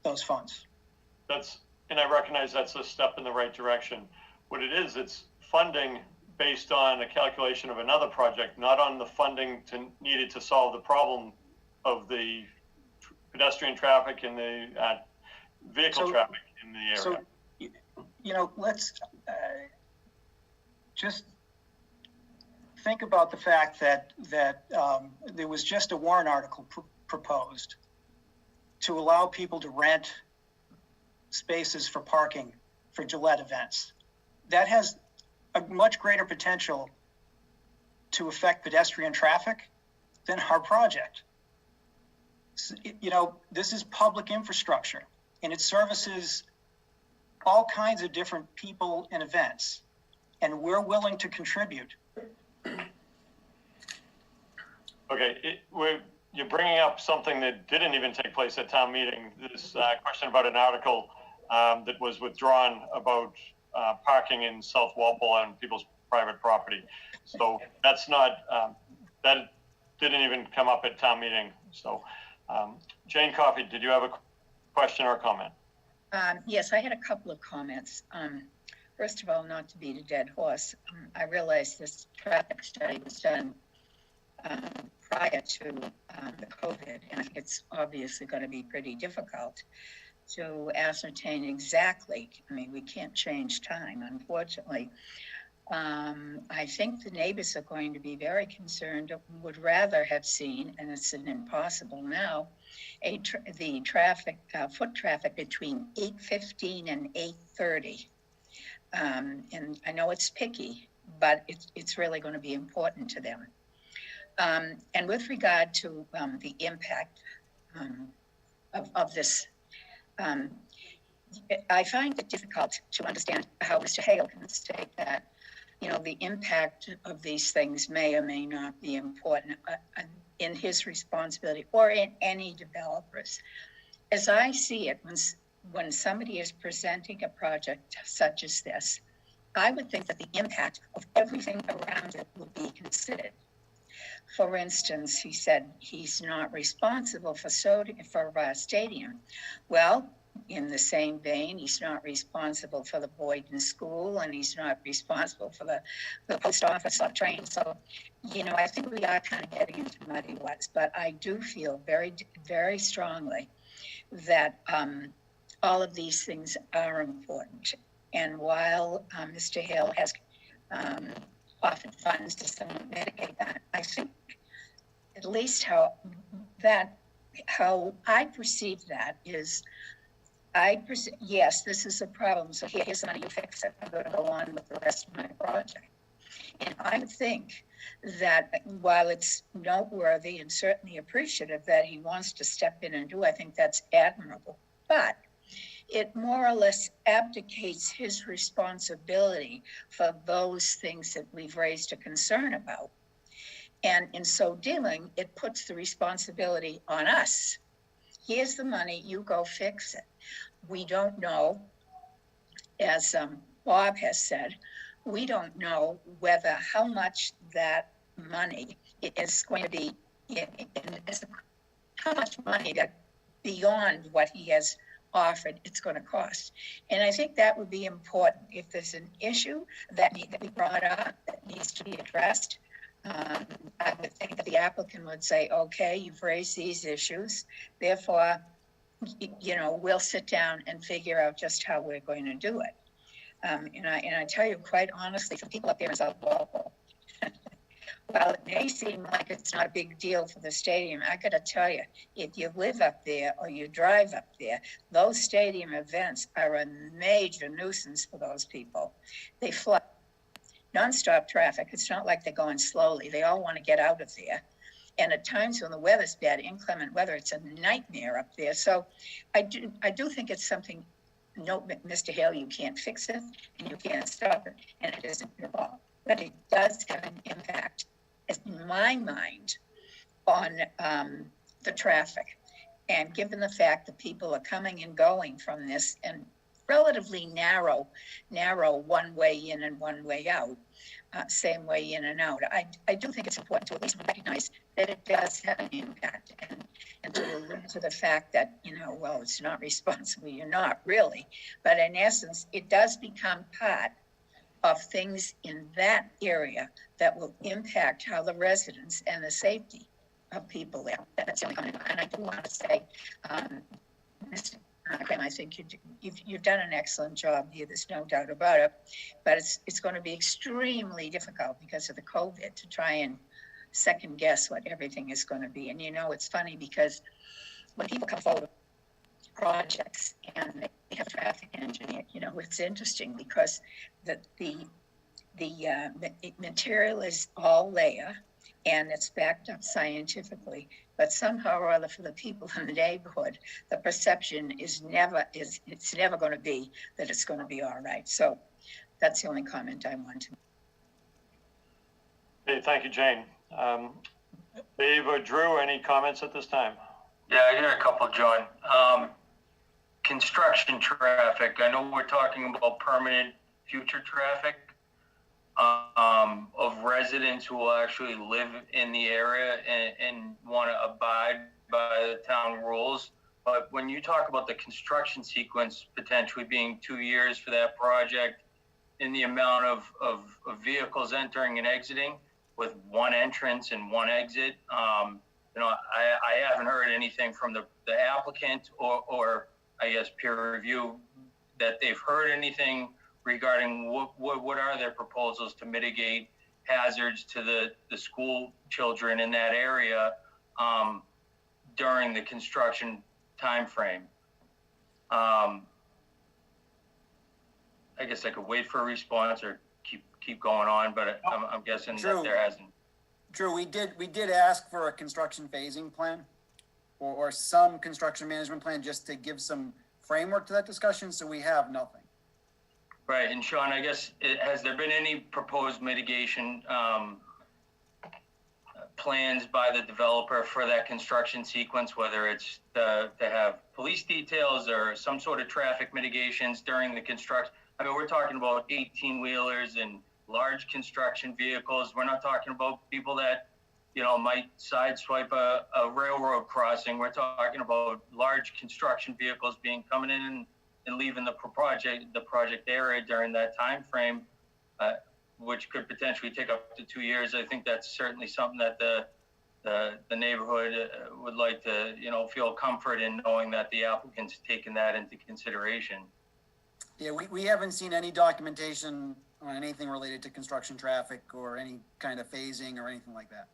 those funds. And I recognize that's a step in the right direction. What it is, it's funding based on a calculation of another project, not on the funding needed to solve the problem of the pedestrian traffic and the vehicle traffic in the area. So, let's just think about the fact that there was just a warrant article proposed to allow people to rent spaces for parking for Gillette events. That has a much greater potential to affect pedestrian traffic than our project. This is public infrastructure, and it services all kinds of different people and events, and we're willing to contribute. Okay, you're bringing up something that didn't even take place at town meeting. This question about an article that was withdrawn about parking in South Walpole on people's private property. So that's not that didn't even come up at town meeting. So, Jane Coffey, did you have a question or a comment? Yes, I had a couple of comments. First of all, not to beat a dead horse, I realized this traffic study was done prior to the COVID, and I think it's obviously going to be pretty difficult to ascertain exactly. I mean, we can't change time, unfortunately. I think the neighbors are going to be very concerned, would rather have seen, and it's an impossible now, the traffic, foot traffic between 8:15 and 8:30. And I know it's picky, but it's really going to be important to them. And with regard to the impact of this, I find it difficult to understand how Mr. Hale can state that, you know, the impact of these things may or may not be important in his responsibility or in any developers. As I see it, when somebody is presenting a project such as this, I would think that the impact of everything around it would be considered. For instance, he said he's not responsible for stadium. Well, in the same vein, he's not responsible for the Boyden School, and he's not responsible for the post office or train. So, you know, I think we are kind of getting into muddy waters, but I do feel very, very strongly that all of these things are important. And while Mr. Hale has offered funds to somewhat mitigate that, I think at least how I perceive that is, yes, this is a problem, so here's the money, you fix it, I'm going to go on with the rest of my project. And I think that while it's noteworthy and certainly appreciative that he wants to step in and do, I think that's admirable. But it more or less abdicates his responsibility for those things that we've raised a concern about. And in so doing, it puts the responsibility on us. Here's the money, you go fix it. We don't know, as Bob has said, we don't know how much that money is going to be, how much money that beyond what he has offered it's going to cost. And I think that would be important. If there's an issue that we brought up that needs to be addressed, I would think that the applicant would say, okay, you've raised these issues, therefore, you know, we'll sit down and figure out just how we're going to do it. And I tell you, quite honestly, for people up there in South Walpole, while it may seem like it's not a big deal for the stadium, I got to tell you, if you live up there or you drive up there, those stadium events are a major nuisance for those people. They flood nonstop traffic. It's not like they're going slowly. They all want to get out of there. And at times when the weather's bad, inclement weather, it's a nightmare up there. So I do think it's something, no, Mr. Hale, you can't fix it and you can't stop it, and it isn't your fault. But it does have an impact, in my mind, on the traffic. And given the fact that people are coming and going from this and relatively narrow one way in and one way out, same way in and out, I do think it's important to at least recognize that it does have an impact, and to allude to the fact that, you know, well, it's not responsible, you're not really, but in essence, it does become part of things in that area that will impact how the residents and the safety of people there. That's the only comment. And I do want to say, Mr. Graham, I think you've done an excellent job here. There's no doubt about it. But it's going to be extremely difficult because of the COVID to try and second guess what everything is going to be. And you know, it's funny because when people come forward with projects and they have traffic engineer, you know, it's interesting because the material is all there and it's backed up scientifically, but somehow or other for the people in the neighborhood, the perception is it's never going to be that it's going to be all right. So that's the only comment I want to make. Okay, thank you, Jane. Dave or Drew, any comments at this time? Yeah, I got a couple, John. Construction traffic. I know we're talking about permanent future traffic. of residents who will actually live in the area and want to abide by the town rules. But when you talk about the construction sequence potentially being 2 years for that project, in the amount of vehicles entering and exiting with one entrance and one exit, I haven't heard anything from the applicant or I guess peer review that they've heard anything regarding what are their proposals to mitigate hazards to the school children in that area during the construction timeframe. I guess I could wait for a response or keep going on, but I'm guessing that there hasn't. Drew, we did ask for a construction phasing plan or some construction management plan just to give some framework to that discussion. So we have nothing. Right, and Sean, I guess, has there been any proposed mitigation plans by the developer for that construction sequence, whether it's to have police details or some sort of traffic mitigations during the construction? I mean, we're talking about 18-wheelers and large construction vehicles. We're not talking about people that, might sideswipe a railroad crossing. We're talking about large construction vehicles coming in and leaving the project area during that time frame, which could potentially take up to 2 years. I think that's certainly something that the neighborhood would like to, feel comfort in knowing that the applicant's taken that into consideration. Yeah, we haven't seen any documentation on anything related to construction traffic or any kind of phasing or anything like that.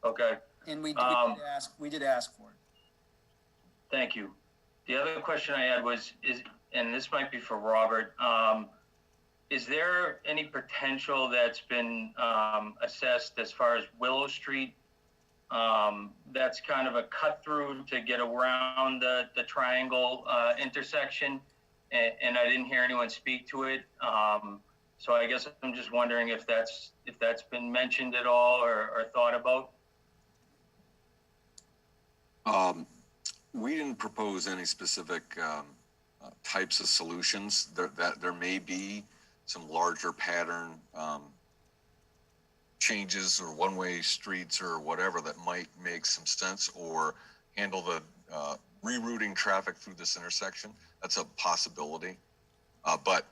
Okay. And we did ask for it. Thank you. The other question I had was, and this might be for Robert, is there any potential that's been assessed as far as Willow Street? That's kind of a cut through to get around the triangle intersection, and I didn't hear anyone speak to it. So I guess I'm just wondering if that's been mentioned at all or thought about. We didn't propose any specific types of solutions. There may be some larger pattern changes or one-way streets or whatever that might make some sense or handle the rerouting traffic through this intersection. That's a possibility. But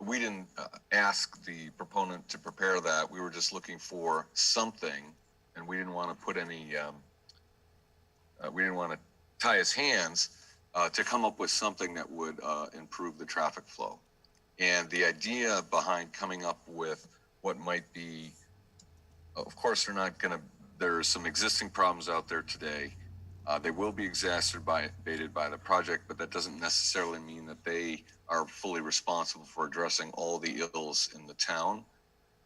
we didn't ask the proponent to prepare that. We were just looking for something, and we didn't want to put any, we didn't want to tie his hands to come up with something that would improve the traffic flow. And the idea behind coming up with what might be, of course, there's some existing problems out there today. They will be exacerbated by the project, but that doesn't necessarily mean that they are fully responsible for addressing all the ills in the town.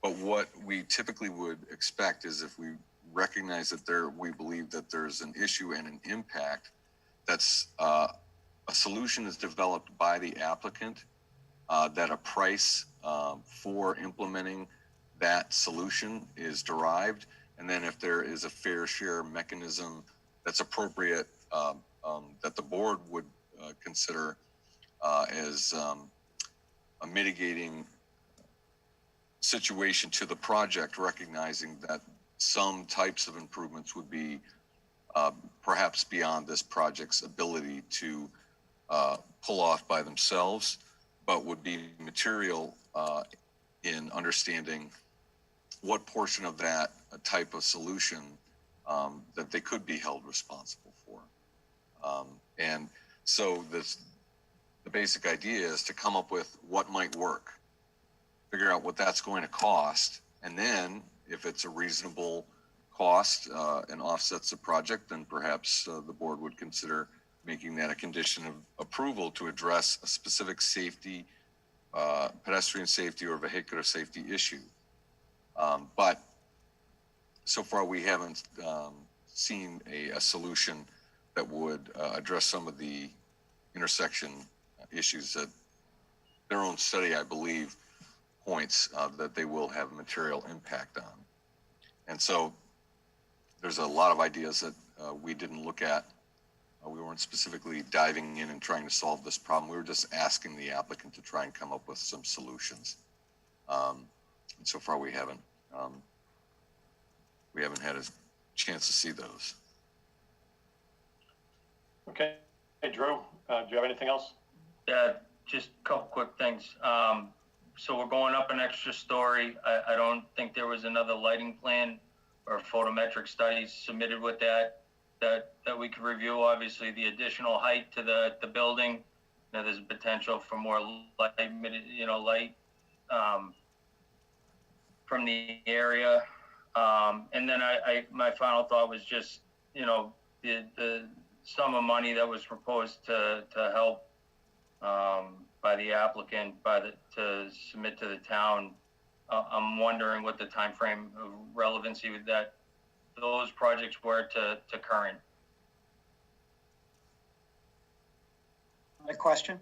But what we typically would expect is if we recognize that we believe that there's an issue and an impact, that's a solution is developed by the applicant, that a price for implementing that solution is derived. And then if there is a fair share mechanism that's appropriate, that the board would consider as a mitigating situation to the project, recognizing that some types of improvements would be perhaps beyond this project's ability to pull off by themselves, but would be material in understanding what portion of that type of solution that they could be held responsible for. And so the basic idea is to come up with what might work, figure out what that's going to cost, and then if it's a reasonable cost and offsets the project, then perhaps the board would consider making that a condition of approval to address a specific safety, pedestrian safety or vehicular safety issue. But so far we haven't seen a solution that would address some of the intersection issues that their own study, I believe, points that they will have material impact on. And so there's a lot of ideas that we didn't look at. We weren't specifically diving in and trying to solve this problem. We were just asking the applicant to try and come up with some solutions. And so far we haven't had a chance to see those. Okay. Hey, Drew, do you have anything else? Yeah, just a couple quick things. So we're going up an extra story. I don't think there was another lighting plan or photometric studies submitted with that we could review. Obviously, the additional height to the building. Now there's potential for more light from the area. And then my final thought was just, the sum of money that was proposed to help by the applicant to submit to the town. I'm wondering what the time frame of relevancy with those projects were to current. A question?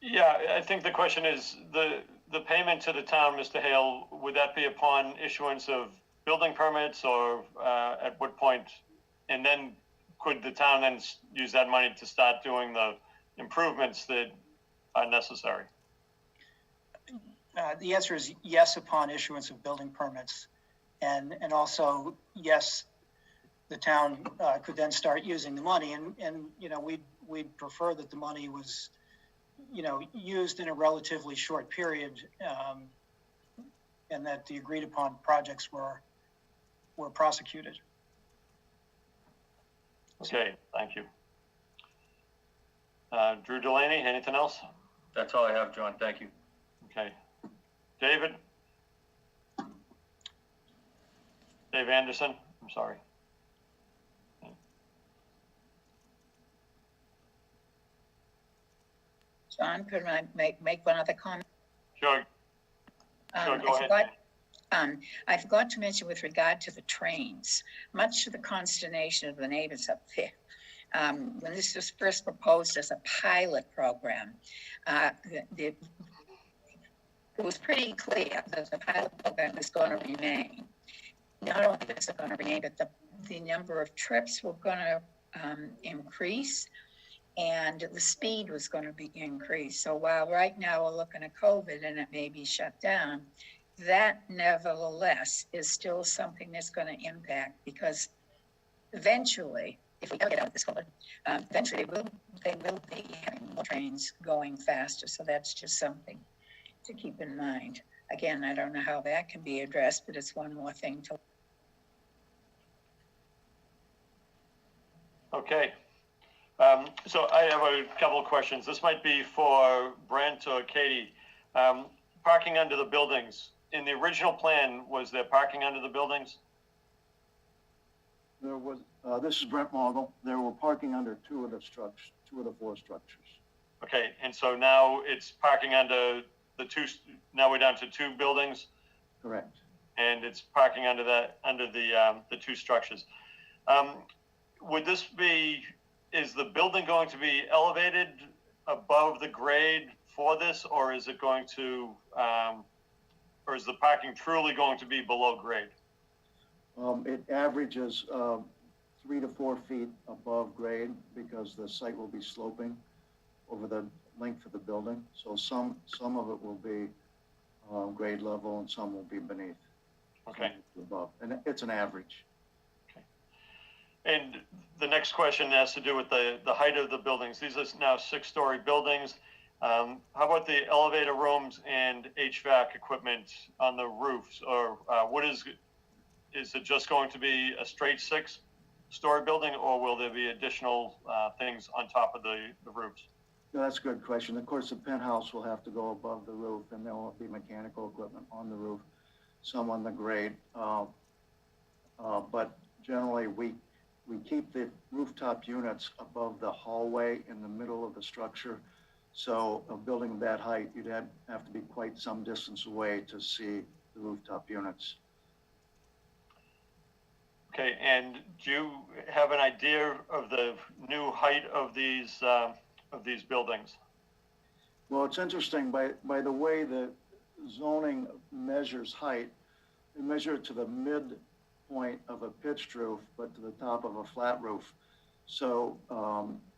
Yeah, I think the question is the payment to the town, Mr. Hale, would that be upon issuance of building permits or at what point? And then could the town then use that money to start doing the improvements that are necessary? The answer is yes upon issuance of building permits. And also, yes, the town could then start using the money. And we'd prefer that the money was, used in a relatively short period, and that the agreed upon projects were prosecuted. Okay, thank you. Drew Delaney, anything else? That's all I have, John. Thank you. Okay. David? Dave Anderson, I'm sorry. John, could I make one other comment? Sure. Sure, go ahead. I forgot to mention with regard to the trains, much to the consternation of the neighbors up there. When this was first proposed as a pilot program, it was pretty clear that the pilot program was going to remain. Not only is it going to remain, but the number of trips were going to increase, and the speed was going to be increased. So while right now we're looking at COVID and it may be shut down, that nevertheless is still something that's going to impact, because eventually, if we ever get out of this COVID, eventually they will be having more trains going faster. So that's just something to keep in mind. Again, I don't know how that can be addressed, but it's one more thing to. Okay. So I have a couple of questions. This might be for Brent or Katie. Parking under the buildings. In the original plan, was there parking under the buildings? There was, this is Brent Mogul. There were parking under two of the four structures. Okay, and so now it's parking under the two, now we're down to two buildings? Correct. And it's parking under the two structures. Would this be, is the building going to be elevated above the grade for this, or is it going to, or is the parking truly going to be below grade? It averages 3 to 4 feet above grade because the site will be sloping over the length of the building. So some of it will be grade level and some will be beneath. Okay. Above, and it's an average. Okay. And the next question has to do with the height of the buildings. These are now 6-story buildings. How about the elevator rooms and HVAC equipment on the roofs? Or what is it just going to be a straight 6-story building, or will there be additional things on top of the roofs? No, that's a good question. Of course, the penthouse will have to go above the roof, and there will be mechanical equipment on the roof, some on the grade. But generally, we keep the rooftop units above the hallway in the middle of the structure. So a building of that height, you'd have to be quite some distance away to see the rooftop units. Okay, and do you have an idea of the new height of these buildings? Well, it's interesting, by the way the zoning measures height, they measure it to the midpoint of a pitched roof, but to the top of a flat roof. So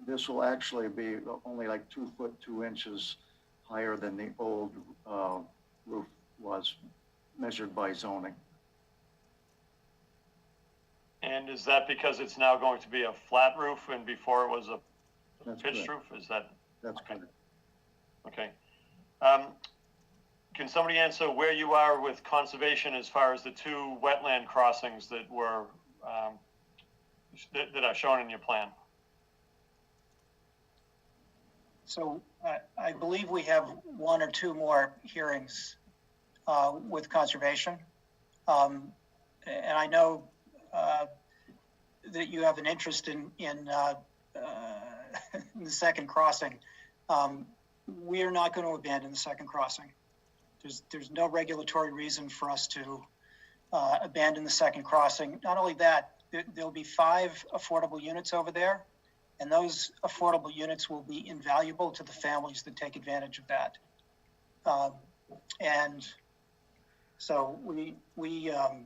this will actually be only like 2 foot 2 inches higher than the old roof was measured by zoning. And is that because it's now going to be a flat roof and before it was a That's pitched correct. roof? Is that, That's correct. okay. Can somebody answer where you are with conservation as far as the two wetland crossings that were, that are shown in your plan? So I believe we have one or two more hearings with conservation. And I know that you have an interest in the second crossing. We are not going to abandon the second crossing. There's no regulatory reason for us to abandon the second crossing. Not only that, there'll be 5 affordable units over there, and those affordable units will be invaluable to the families that take advantage of that. And so we will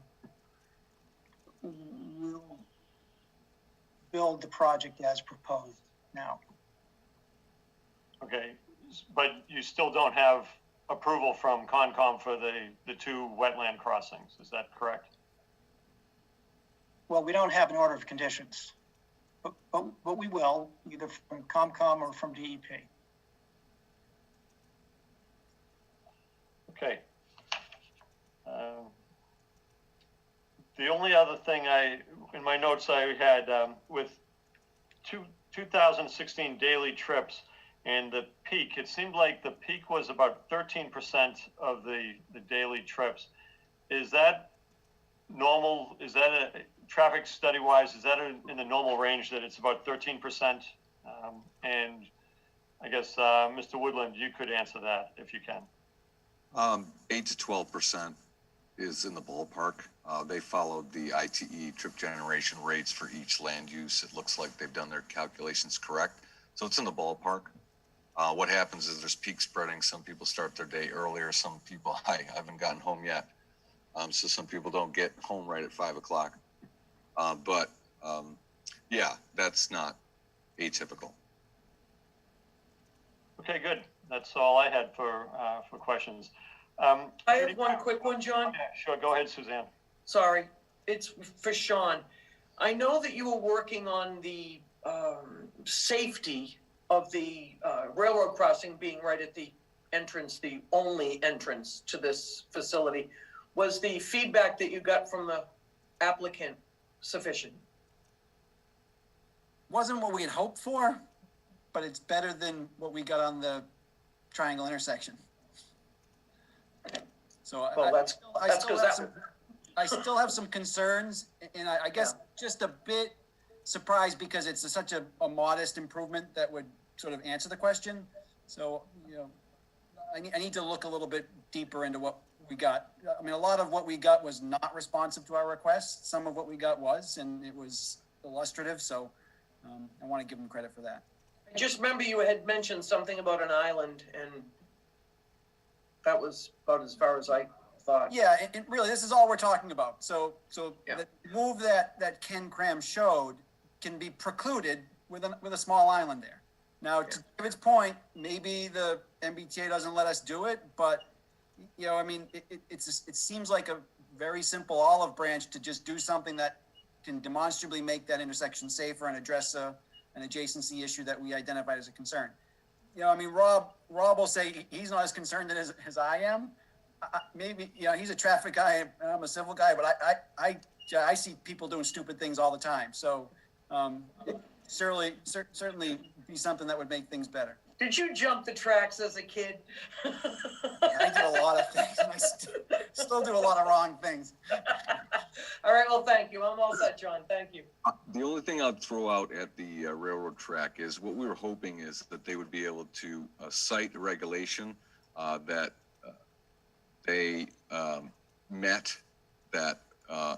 build the project as proposed now. Okay, but you still don't have approval from Concom for the two wetland crossings, is that correct? Well, we don't have an order of conditions, but we will, either from COMCOM or from DEP. Okay. The only other thing in my notes I had with 2016 daily trips and the peak, it seemed like the peak was about 13% of the daily trips. Is that normal? Is that a traffic study wise, is that in the normal range that it's about 13%? And I guess, Mr. Woodland, you could answer that if you can. 8 to 12% is in the ballpark. They followed the ITE trip generation rates for each land use. It looks like they've done their calculations correct. So it's in the ballpark. What happens is there's peak spreading. Some people start their day earlier. Some people, I haven't gotten home yet. So some people don't get home right at 5 o'clock. But yeah, that's not atypical. Okay, good. That's all I had for questions. I have one quick one, John. Yeah, sure. Go ahead, Suzanne. Sorry, it's for Sean. I know that you were working on the safety of the railroad crossing being right at the entrance, the only entrance to this facility. Was the feedback that you got from the applicant sufficient? Wasn't what we had hoped for, but it's better than what we got on the triangle intersection. So Well, I still have some concerns, and I guess just a bit surprised because it's such a modest improvement that would sort of answer the question. So, you know, I need to look a little bit deeper into what we got. I mean, a lot of what we got was not responsive to our request. Some of what we got was, and it was illustrative. So I want to give them credit for that. I just remember you had mentioned something about an island, and that was about as far as I thought. Yeah, and really, this is all we're talking about. So Yeah. the move that Ken Cram showed can be precluded with a small island there. Now, to give its point, maybe the MBTA doesn't let us do it, but you know, I mean, it seems like a very simple olive branch to just do something that can demonstrably make that intersection safer and address an adjacency issue that we identified as a concern. You know, I mean, Rob will say he's not as concerned as I am. Maybe, you know, he's a traffic guy and I'm a civil guy, but I see people doing stupid things all the time. So it certainly be something that would make things better. Did you jump the tracks as a kid? I did a lot of things, and I still do a lot of wrong things. All right, well, thank you. I'm all set, John. Thank you. The only thing I'd throw out at the railroad track is what we were hoping is that they would be able to cite a regulation that they met that,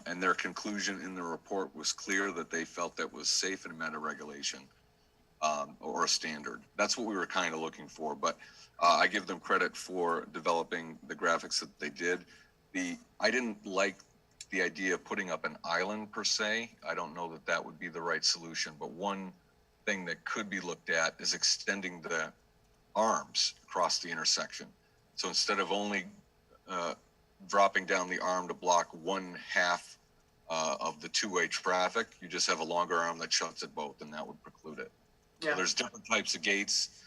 and their conclusion in the report was clear that they felt that was safe and met a regulation or a standard. That's what we were kind of looking for, but I give them credit for developing the graphics that they did. I didn't like the idea of putting up an island per se. I don't know that that would be the right solution, but one thing that could be looked at is extending the arms across the intersection. So instead of only dropping down the arm to block one half of the two-way traffic. You just have a longer arm that shuts it both, and that would preclude it. Yeah. So there's different types of gates.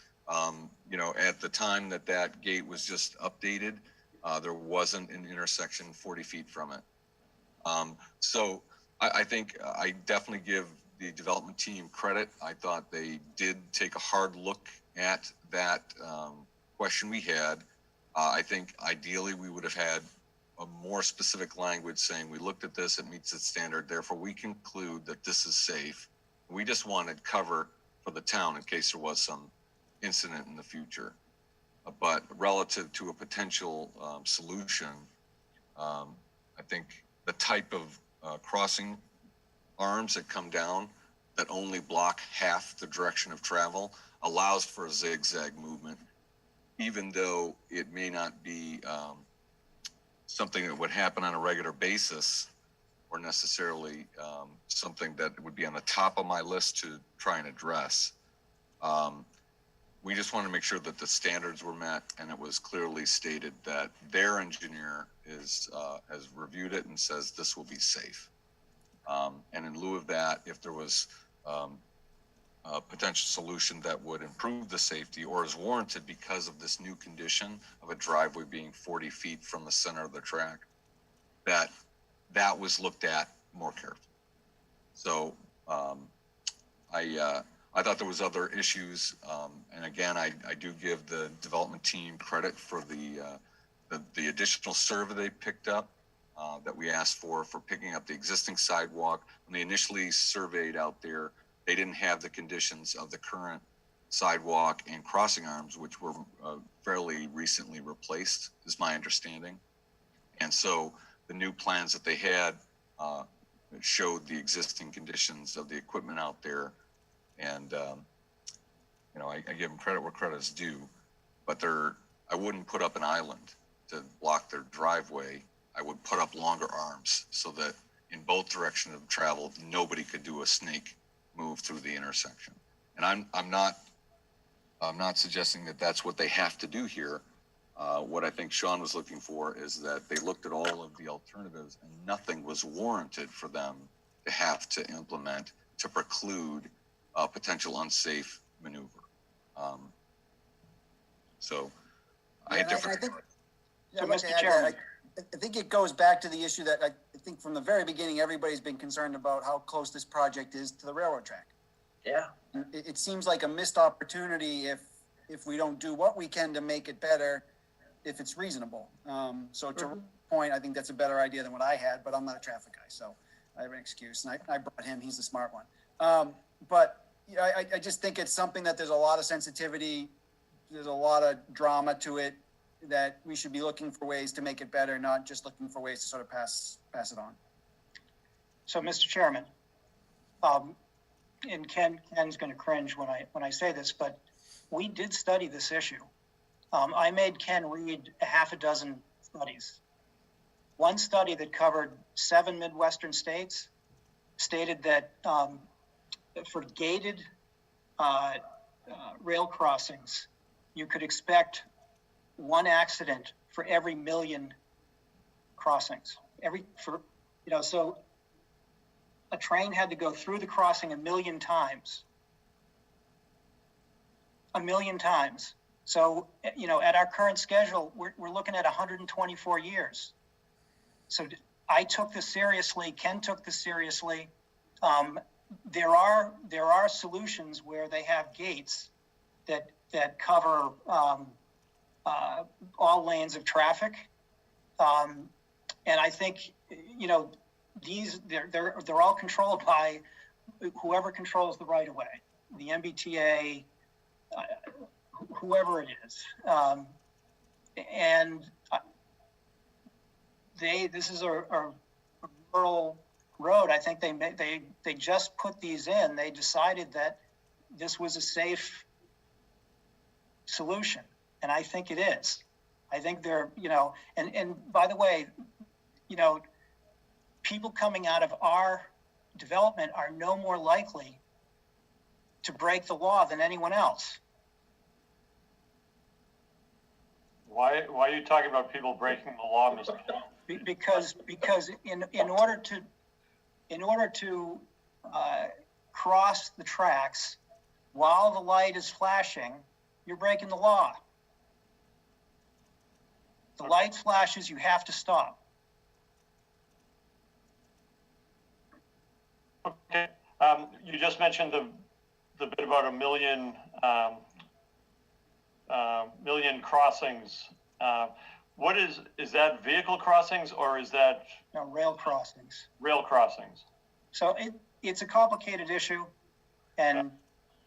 You know, at the time that that gate was just updated, there wasn't an intersection 40 feet from it. So I think I definitely give the development team credit. I thought they did take a hard look at that question we had. I think ideally we would have had a more specific language saying we looked at this, it meets its standard, therefore we conclude that this is safe. We just wanted cover for the town in case there was some incident in the future. But relative to a potential solution, I think the type of crossing arms that come down that only block half the direction of travel allows for a zigzag movement, even though it may not be something that would happen on a regular basis or necessarily something that would be on the top of my list to try and address. We just want to make sure that the standards were met, and it was clearly stated that their engineer has reviewed it and says this will be safe. And in lieu of that, if there was a potential solution that would improve the safety or is warranted because of this new condition of a driveway being 40 feet from the center of the track, that was looked at more carefully. So I thought there was other issues, and again, I do give the development team credit for the additional survey they picked up that we asked for picking up the existing sidewalk. When they initially surveyed out there, they didn't have the conditions of the current sidewalk and crossing arms, which were fairly recently replaced, is my understanding. And so the new plans that they had showed the existing conditions of the equipment out there. And, you know, I give them credit where credit is due, but I wouldn't put up an island to block their driveway. I would put up longer arms so that in both directions of travel, nobody could do a snake move through the intersection. And I'm not suggesting that that's what they have to do here. What I think Sean was looking for is that they looked at all of the alternatives and nothing was warranted for them to have to implement to preclude a potential unsafe maneuver. So I had different. I think it goes back to the issue that I think from the very beginning, everybody's been concerned about how close this project is to the railroad track. Yeah. It seems like a missed opportunity if we don't do what we can to make it better, if it's reasonable. So to Rick's point, I think that's a better idea than what I had, but I'm not a traffic guy, so I have an excuse. And I brought him, he's the smart one. But you know, I just think it's something that there's a lot of sensitivity, there's a lot of drama to it, that we should be looking for ways to make it better, not just looking for ways to sort of pass it on. So, Mr. Chairman, and Ken's going to cringe when I say this, but we did study this issue. I made Ken read a half a dozen studies. One study that covered 7 Midwestern states stated that for gated rail crossings, you could expect 1 accident for every 1,000,000 crossings. So a train had to go through the crossing 1,000,000 times. 1,000,000 times. So, you know, at our current schedule, we're looking at 124 years. So I took this seriously. Ken took this seriously. There are solutions where they have gates that cover all lanes of traffic, and I think, you know, they're all controlled by whoever controls the right of way, the MBTA, whoever it is, and this is a rural road. I think they just put these in. They decided that this was a safe solution. And I think it is. I think they're, you know, and by the way, you know, people coming out of our development are no more likely to break the law than anyone else. Why are you talking about people breaking the law, Mr. Chairman? Because in order to cross the tracks while the light is flashing, you're breaking the law. The light flashes, you have to stop. Okay. You just mentioned the bit about a million crossings. What is that vehicle crossings or is that? No, rail crossings. Rail crossings. So it's a complicated issue, and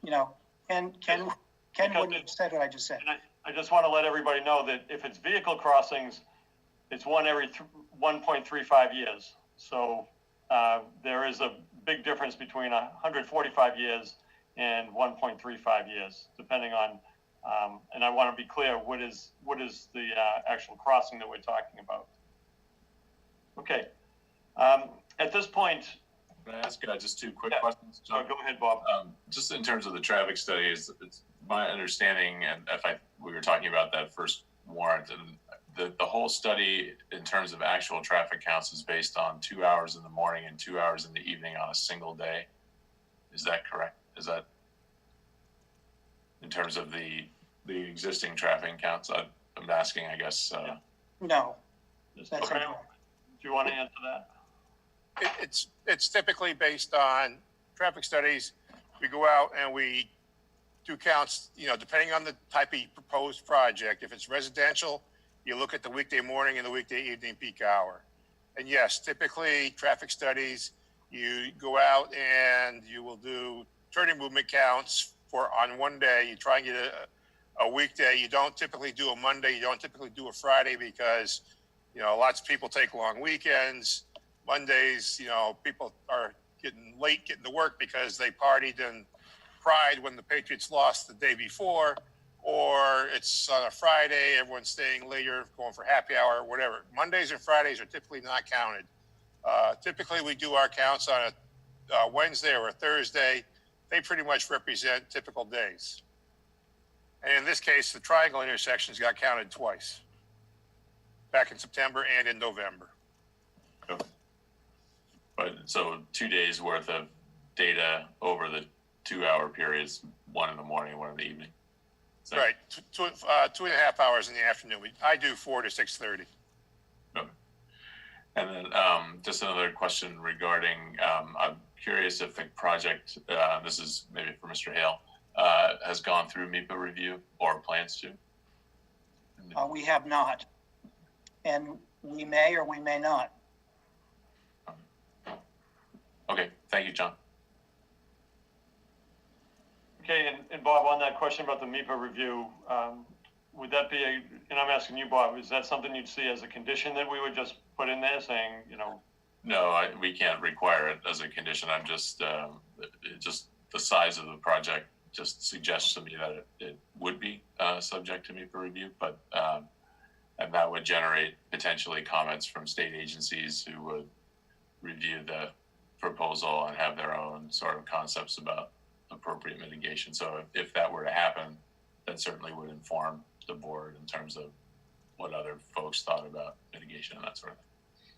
you know, Ken wouldn't have said what I just said. I just want to let everybody know that if it's vehicle crossings, it's one every 1.35 years. So there is a big difference between 145 years and 1.35 years, depending on. And I want to be clear, what is the actual crossing that we're talking about? Okay. At this point. Can I ask just two quick questions? John? Go ahead, Bob. Just in terms of the traffic studies, it's my understanding, and we were talking about that first warrant, and the whole study in terms of actual traffic counts is based on 2 hours in the morning and 2 hours in the evening on a single day. Is that correct? Is that in terms of the existing traffic counts? I'm asking, I guess. No. That's okay. Do you want to answer that? It's typically based on traffic studies. We go out and we do counts, depending on the type of proposed project. If it's residential, you look at the weekday morning and the weekday evening peak hour. And yes, typically traffic studies, you go out and you will do turning movement counts on one day. You try and get a weekday. You don't typically do a Monday. You don't typically do a Friday because, lots of people take long weekends. Mondays, people are getting to work because they partied and cried when the Patriots lost the day before, or it's on a Friday, everyone's staying later, going for happy hour, or whatever. Mondays and Fridays are typically not counted. Typically, we do our counts on a Wednesday or a Thursday. They pretty much represent typical days. And in this case, the triangle intersections got counted twice, back in September and in November. Okay. But so 2 days worth of data over the 2 hour periods, one in the morning, one in the evening. Right, 2.5 hours in the afternoon. I do 4 to 6:30. Okay. And then just another question regarding, I'm curious if the project, this is maybe for Mr. Hale, has gone through MIPA review or plans to? We have not, and we may or we may not. Okay, thank you, John. Okay, and Bob, on that question about the MIPA review, would that be and I'm asking you, Bob, is that something you'd see as a condition that we would just put in there saying, No, we can't require it as a condition. I'm just the size of the project just suggests to me that it would be subject to MIPA review, but and that would generate potentially comments from state agencies who would review the proposal and have their own sort of concepts about appropriate mitigation. So if that were to happen, that certainly would inform the board in terms of what other folks thought about mitigation and that sort of thing.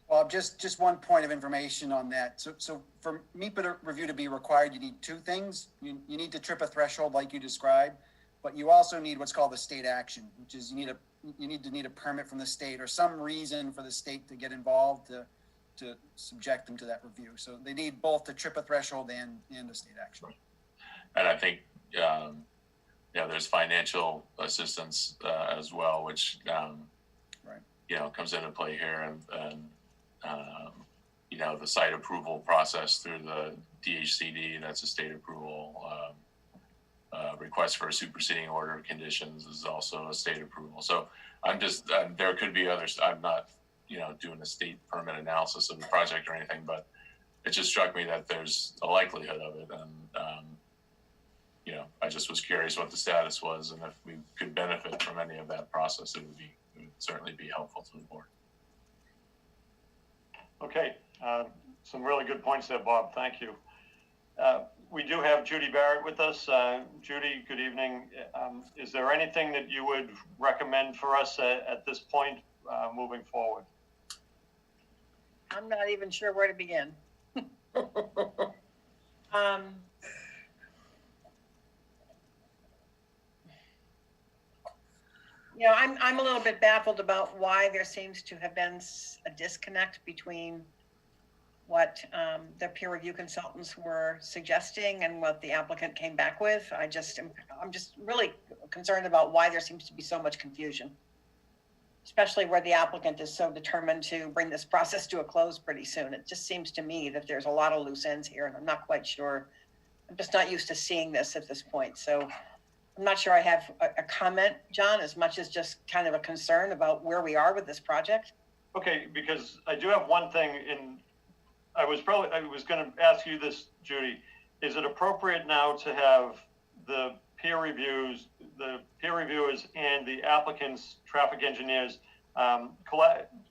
Well, just one point of information on that. So for MIPA review to be required, you need two things. You need to trip a threshold like you described, but you also need what's called a state action, which is you need a permit from the state or some reason for the state to get involved to subject them to that review. So they need both to trip a threshold and a state action. And I think, there's financial assistance as well, which, comes into play here. And the site approval process through the DHCD, that's a state approval. Request for a superseding order of conditions is also a state approval. So I'm just, there could be others. I'm not, doing a state permit analysis of the project or anything, but it just struck me that there's a likelihood of it. And, I just was curious what the status was, and if we could benefit from any of that process, it would certainly be helpful to the board. Okay, some really good points there, Bob. Thank you. we do have Judy Barrett with us. Judy, good evening. Is there anything that you would recommend for us at this point moving forward? I'm not even sure where to begin. You know, I'm a little bit baffled about why there seems to have been a disconnect between what the peer review consultants were suggesting and what the applicant came back with. I'm just really concerned about why there seems to be so much confusion, especially where the applicant is so determined to bring this process to a close pretty soon. It just seems to me that there's a lot of loose ends here, and I'm not quite sure. I'm just not used to seeing this at this point. So I'm not sure I have a comment, John, as much as just kind of a concern about where we are with this project. Okay, because I do have one thing I was going to ask you this, Judy. Is it appropriate now to have the peer reviewers and the applicants, traffic engineers,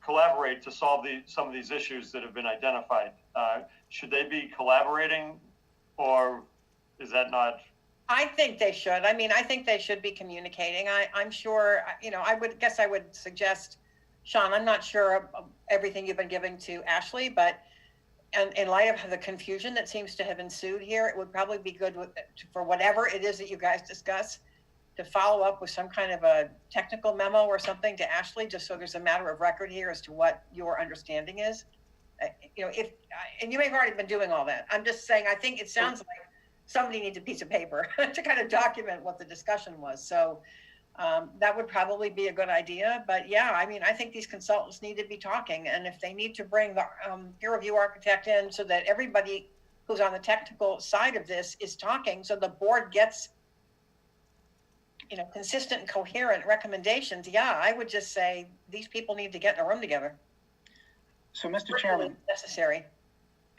collaborate to solve some of these issues that have been identified? Should they be collaborating, or is that not? I think they should. I mean, I think they should be communicating. I'm sure, you know, I would suggest, Sean, I'm not sure of everything you've been giving to Ashley, but in light of the confusion that seems to have ensued here, it would probably be good for whatever it is that you guys discuss to follow up with some kind of a technical memo or something to Ashley, just so there's a matter of record here as to what your understanding is. You know, and you may have already been doing all that. I'm just saying, I think it sounds like somebody needs a piece of paper to kind of document what the discussion was. So that would probably be a good idea. But yeah, I mean, I think these consultants need to be talking. And if they need to bring the peer review architect in so that everybody who's on the technical side of this is talking, so the board gets, you know, consistent and coherent recommendations. Yeah, I would just say these people need to get in a room together. So, Mr. Chairman, necessary.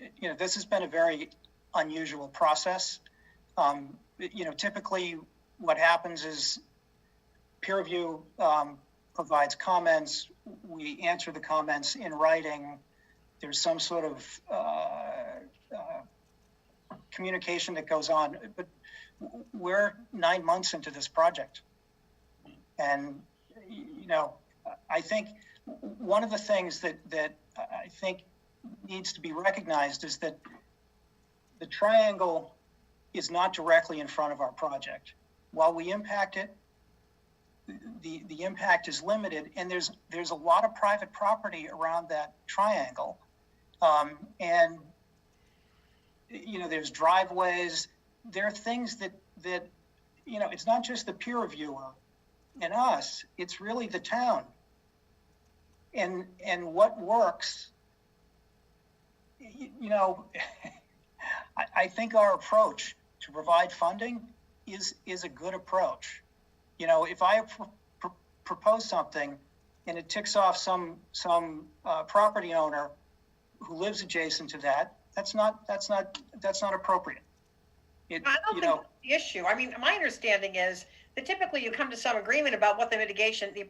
You know, this has been a very unusual process. You know, typically what happens is peer review provides comments. We answer the comments in writing. There's some sort of communication that goes on, but we're 9 months into this project. And, you know, I think one of the things that I think needs to be recognized is that the triangle is not directly in front of our project. While we impact it, the impact is limited, and there's a lot of private property around that triangle. And, you know, there's driveways. There are things that, you know, it's not just the peer reviewer and us, it's really the town. And what works, you know, I think our approach to provide funding is a good approach. You know, if I propose something and it ticks off some property owner who lives adjacent to that, that's not appropriate. I don't think that's the issue. I mean, my understanding is that typically you come to some agreement about what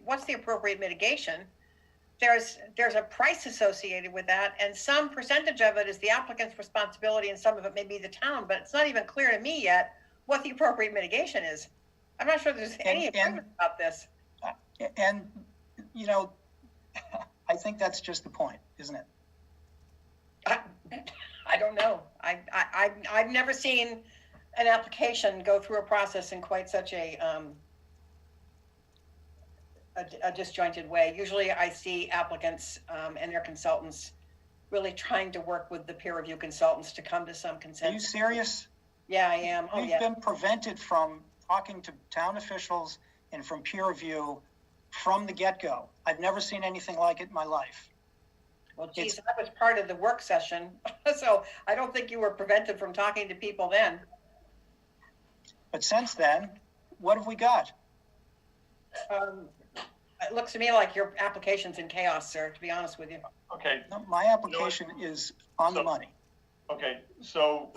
what's the appropriate mitigation. There's a price associated with that, and some percentage of it is the applicant's responsibility, and some of it may be the town. But it's not even clear to me yet what the appropriate mitigation is. I'm not sure there's any agreement about this. And you know, I think that's just the point, isn't it? I don't know. I've never seen an application go through a process in quite such a disjointed way. Usually I see applicants and their consultants really trying to work with the peer review consultants to come to some consensus. Are you serious? Yeah, I am. We've been prevented from talking to town officials and from peer review from the get-go. I've never seen anything like it in my life. Well, geez, that was part of the work session. So I don't think you were prevented from talking to people then. But since then, what have we got? It looks to me like your application's in chaos, sir, to be honest with you. Okay. No, my application is on the money. Okay, so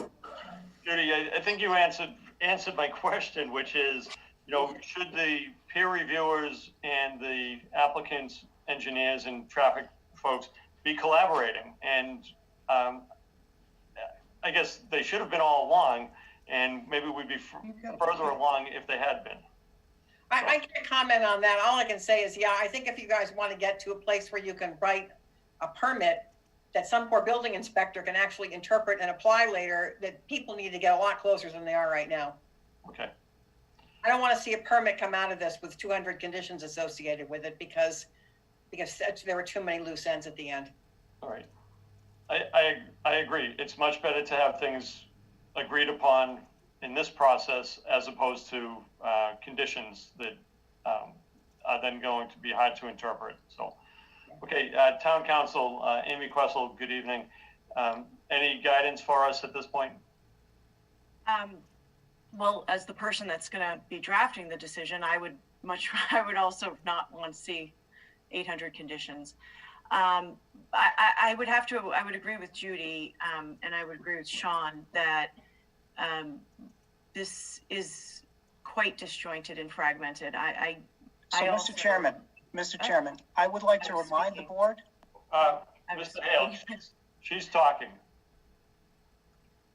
Judy, I think you answered my question, which is, you know, should the peer reviewers and the applicants, engineers, and traffic folks be collaborating? And I I guess they should have been all along, and maybe we'd be further along if they had been. I can't comment on that. All I can say is, yeah, I think if you guys want to get to a place where you can write a permit that some poor building inspector can actually interpret and apply later, that people need to get a lot closer than they are right now. Okay. I don't want to see a permit come out of this with 200 conditions associated with it because there were too many loose ends at the end. All right. I agree. It's much better to have things agreed upon in this process as opposed to conditions that are then going to be hard to interpret. So, okay, Town Council, Amy Questle, good evening. Any guidance for us at this point? Well, as the person that's going to be drafting the decision, I would also not want to see 800 conditions. I would agree with Judy, and I would agree with Sean that this is quite disjointed and fragmented. Mr. Chairman, I would like to remind the board. Mr. Hale, she's talking.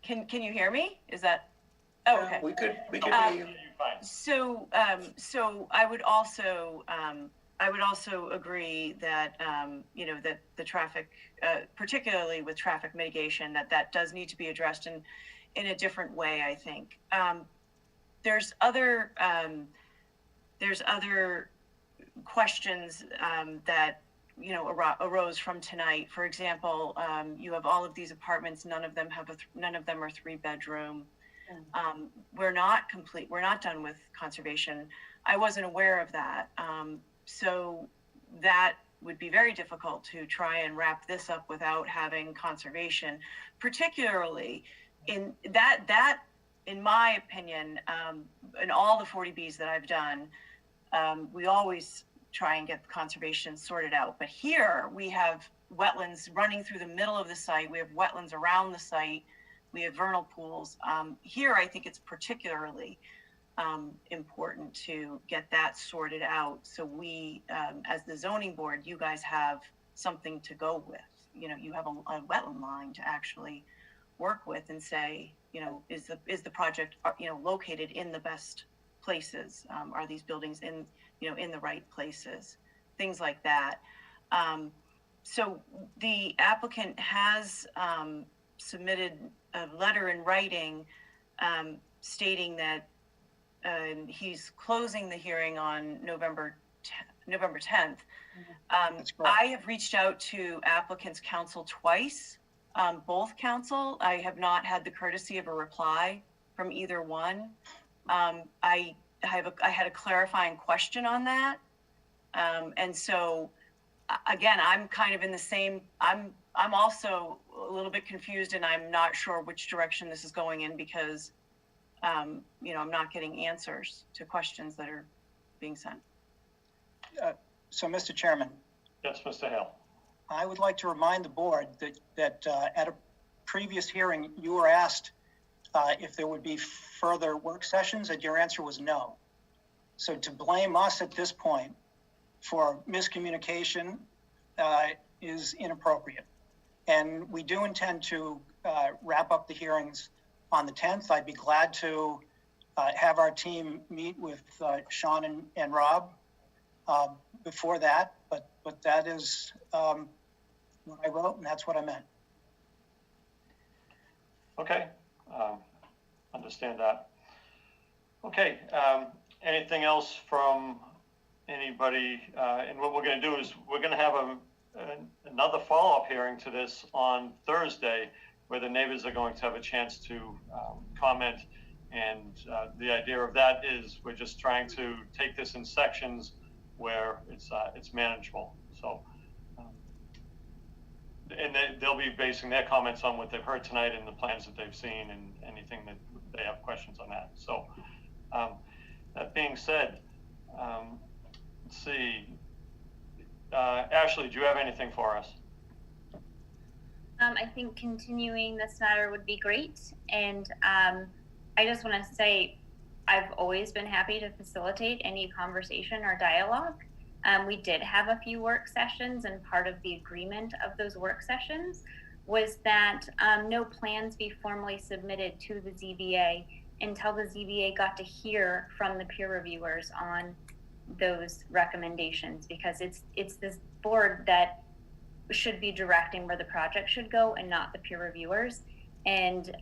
Can you hear me? Is that? Oh, okay. We could hear you. So I would also agree that that the traffic, particularly with traffic mitigation, that does need to be addressed in a different way. I think there's other questions that arose from tonight. For example, you have all of these apartments. None of them are 3-bedroom. We're not complete. We're not done with conservation. I wasn't aware of that. So that would be very difficult to try and wrap this up without having conservation, particularly in that in my opinion, in all the 40Bs that I've done, we always try and get the conservation sorted out. But here we have wetlands running through the middle of the site. We have wetlands around the site. We have vernal pools. Here, I think it's particularly important to get that sorted out. So we, as the zoning board, you guys have something to go with. You have a wetland line to actually work with and say, is the project, located in the best places? Are these buildings in the right places? Things like that. So the applicant has submitted a letter in writing stating that he's closing the hearing on November 10th. I have reached out to applicant's counsel twice, both counsel. I have not had the courtesy of a reply from either one. I had a clarifying question on that. And so again, I'm kind of in the same, I'm also a little bit confused, and I'm not sure which direction this is going in because, I'm not getting answers to questions that are being sent. So, Mr. Chairman. Yes, Mr. Hale. I would like to remind the board that at a previous hearing, you were asked if there would be further work sessions, and your answer was no. So to blame us at this point for miscommunication is inappropriate. And we do intend to wrap up the hearings on the 10th. I'd be glad to have our team meet with Sean and Rob before that, but that is what I wrote, and that's what I meant. Okay, understand that. Okay, anything else from anybody? And what we're going to do is we're going to have another follow-up hearing to this on Thursday, where the neighbors are going to have a chance to comment. And the idea of that is we're just trying to take this in sections where it's manageable. So, and they'll be basing their comments on what they've heard tonight and the plans that they've seen and anything that they have questions on that. So, that being said, let's see. Ashley, do you have anything for us? I think continuing this matter would be great. And I just want to say, I've always been happy to facilitate any conversation or dialogue. We did have a few work sessions, and part of the agreement of those work sessions was that no plans be formally submitted to the ZBA until the ZBA got to hear from the peer reviewers on those recommendations, because it's this board that should be directing where the project should go and not the peer reviewers. And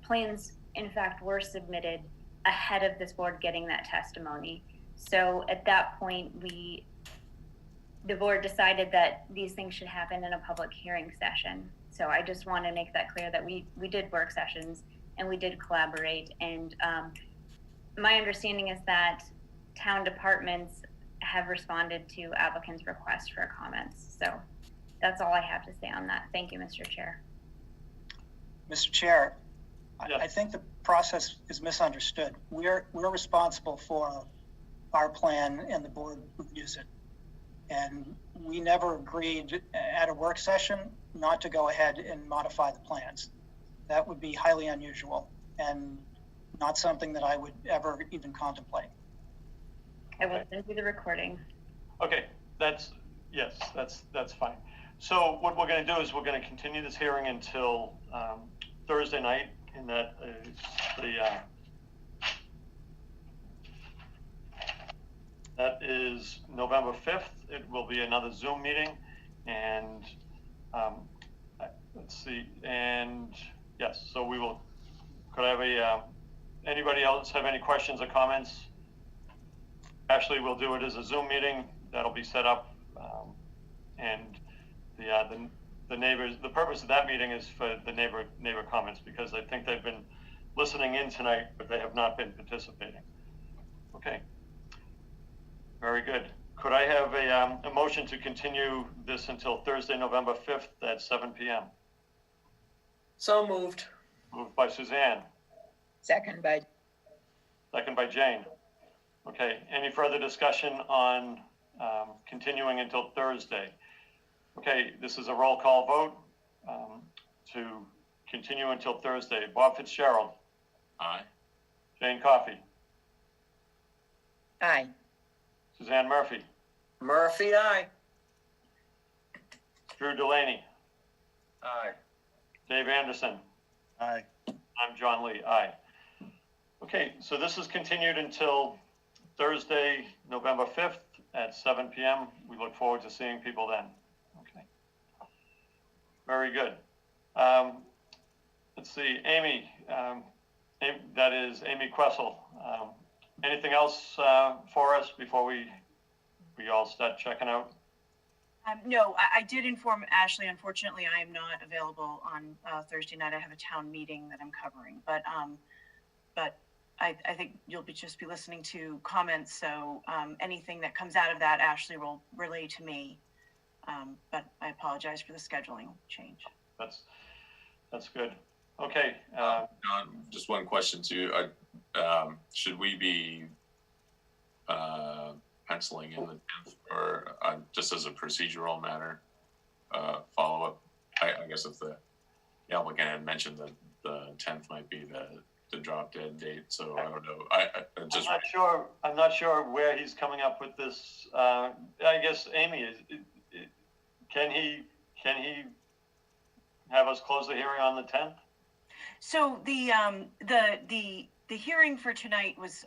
plans, in fact, were submitted ahead of this board getting that testimony. So at that point, the board decided that these things should happen in a public hearing session. So I just want to make that clear that we did work sessions and we did collaborate. And my understanding is that town departments have responded to applicants' requests for comments. So that's all I have to say on that. Thank you, Mr. Chair. Mr. Chair, Yes. I think the process is misunderstood. We're responsible for our plan and the board reviews it. And we never agreed at a work session not to go ahead and modify the plans. That would be highly unusual and not something that I would ever even contemplate. I will send you the recording. Okay, that's fine. So what we're going to do is we're going to continue this hearing until Thursday night, and that is that is November 5th. It will be another Zoom meeting, and let's see, and yes, so we will, could I have anybody else have any questions or comments? Ashley, we'll do it as a Zoom meeting. That'll be set up, and the neighbors, the purpose of that meeting is for the neighbor comments, because I think they've been listening in tonight, but they have not been participating. Okay. Very good. Could I have a motion to continue this until Thursday, November 5th at 7 p.m.? So moved. Moved by Suzanne. Second by Jane. Okay, any further discussion on continuing until Thursday? Okay, this is a roll call vote to continue until Thursday. Bob Fitzgerald. Aye. Jane Coffey. aye. Suzanne Murphy. Murphy, aye. Drew Delaney. Aye. Dave Anderson. Aye. I'm John Lee. Aye. Okay, so this is continued until Thursday, November 5th at 7 p.m. We look forward to seeing people then. Okay. Very good. Let's see, Amy, that is Amy Quessel. Anything else for us before we all start checking out? No, I did inform Ashley. Unfortunately, I am not available on Thursday night. I have a town meeting that I'm covering, but I think you'll just be listening to comments. So anything that comes out of that, Ashley will relay to me. But I apologize for the scheduling change. That's good. Okay. Just one question too. Should we be penciling in the 10th, or just as a procedural matter, follow up? I guess if the applicant had mentioned that the 10th might be the drop dead date, so I don't know. I'm not sure where he's coming up with this. I guess Amy, can he have us close the hearing on the 10th? So the hearing for tonight was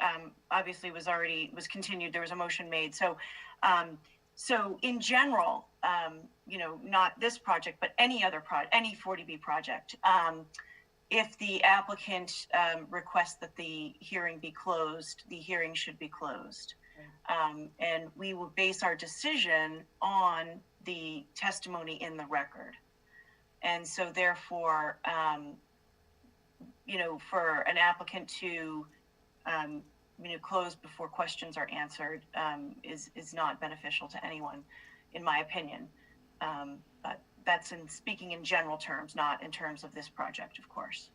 obviously was continued. There was a motion made. So so in general, not this project, but any other any 40B project, if the applicant requests that the hearing be closed, the hearing should be closed. And we will base our decision on the testimony in the record. And so therefore, for an applicant to, close before questions are answered is not beneficial to anyone, in my opinion. But that's in speaking in general terms, not in terms of this project, of course.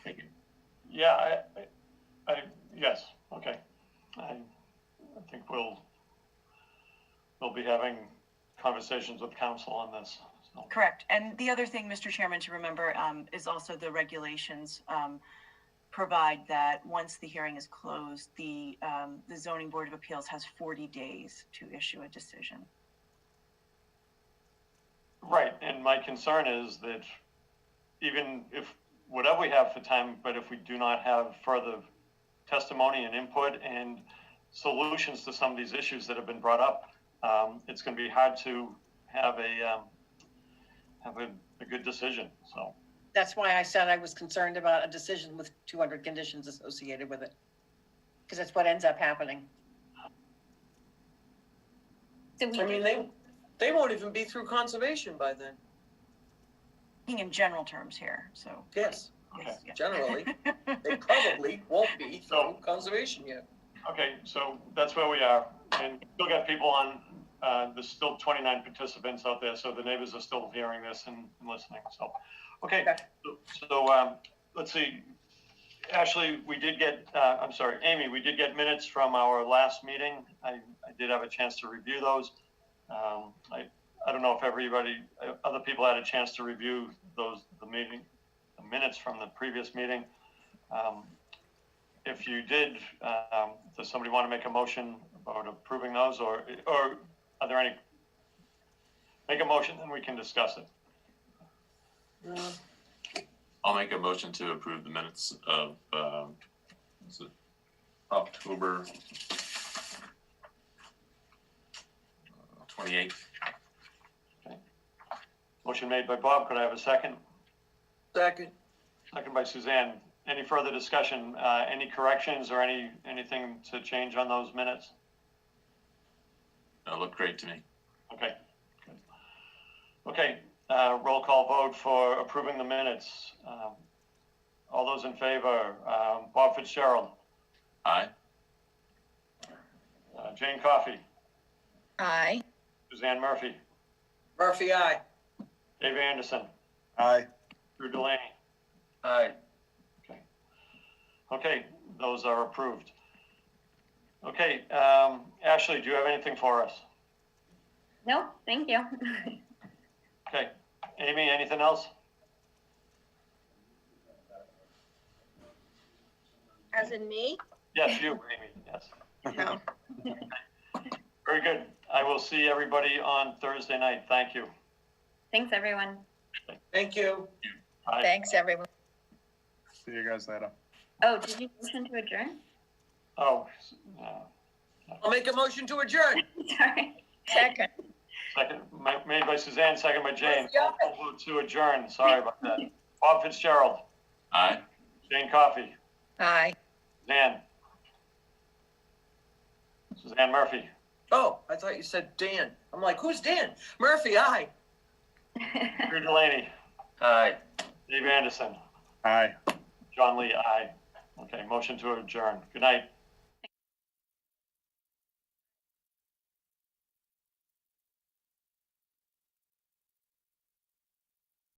Thank you. Yeah, yes, okay. I think we'll be having conversations with council on this. So. Correct. And the other thing, Mr. Chairman, to remember is also the regulations provide that once the hearing is closed, the Zoning Board of Appeals has 40 days to issue a decision. Right, and my concern is that even if, whatever we have for time, but if we do not have further testimony and input and solutions to some of these issues that have been brought up, it's going to be hard to have a good decision, so. That's why I said I was concerned about a decision with 200 conditions associated with it. Because that's what ends up happening. So we I mean, they won't even be through conservation by then. In general terms here, so. Yes, Yes, yeah. generally. They probably won't be through conservation yet. Okay, so that's where we are, and still got people on, there's still 29 participants out there, so the neighbors are still hearing this and listening, so. Okay, so let's see, Ashley, we did get, I'm sorry, Amy, we did get minutes from our last meeting. I did have a chance to review those. I don't know if everybody, other people had a chance to review the minutes from the previous meeting. If you did, does somebody want to make a motion about approving those, or are there any? Make a motion, then we can discuss it. I'll make a motion to approve the minutes of, is it October 28th? Okay. Motion made by Bob. Could I have a second? Second. Second by Suzanne. Any further discussion? Any corrections or anything to change on those minutes? That looked great to me. Okay. Good. Okay. Roll call vote for approving the minutes. All those in favor, Bob Fitzgerald. Aye. Jane Coffey. Aye. Suzanne Murphy. Murphy, aye. Dave Anderson. Aye. Drew Delaney. Aye. Okay. Okay, those are approved. Okay, Ashley, do you have anything for us? No, thank you. Okay. Amy, anything else? As in me? Yes, you, Amy, yes. No. Very good. I will see everybody on Thursday night. Thank you. Thanks, everyone. Thank you. Bye. Thanks, everyone. See you guys later. Oh, did you listen to adjourn? Oh, I'll make a motion to adjourn. Sorry. Second. second, made by Suzanne, second by Jane. Yeah. Roll call to adjourn. Sorry about that. Bob Fitzgerald. Aye. Jane Coffey. Aye. Suzanne Murphy. Oh, I thought you said Dan. I'm like, who's Dan? Murphy, aye. Drew Delaney. Aye. Dave Anderson. Aye. John Lee, aye. Okay, motion to adjourn. Good night.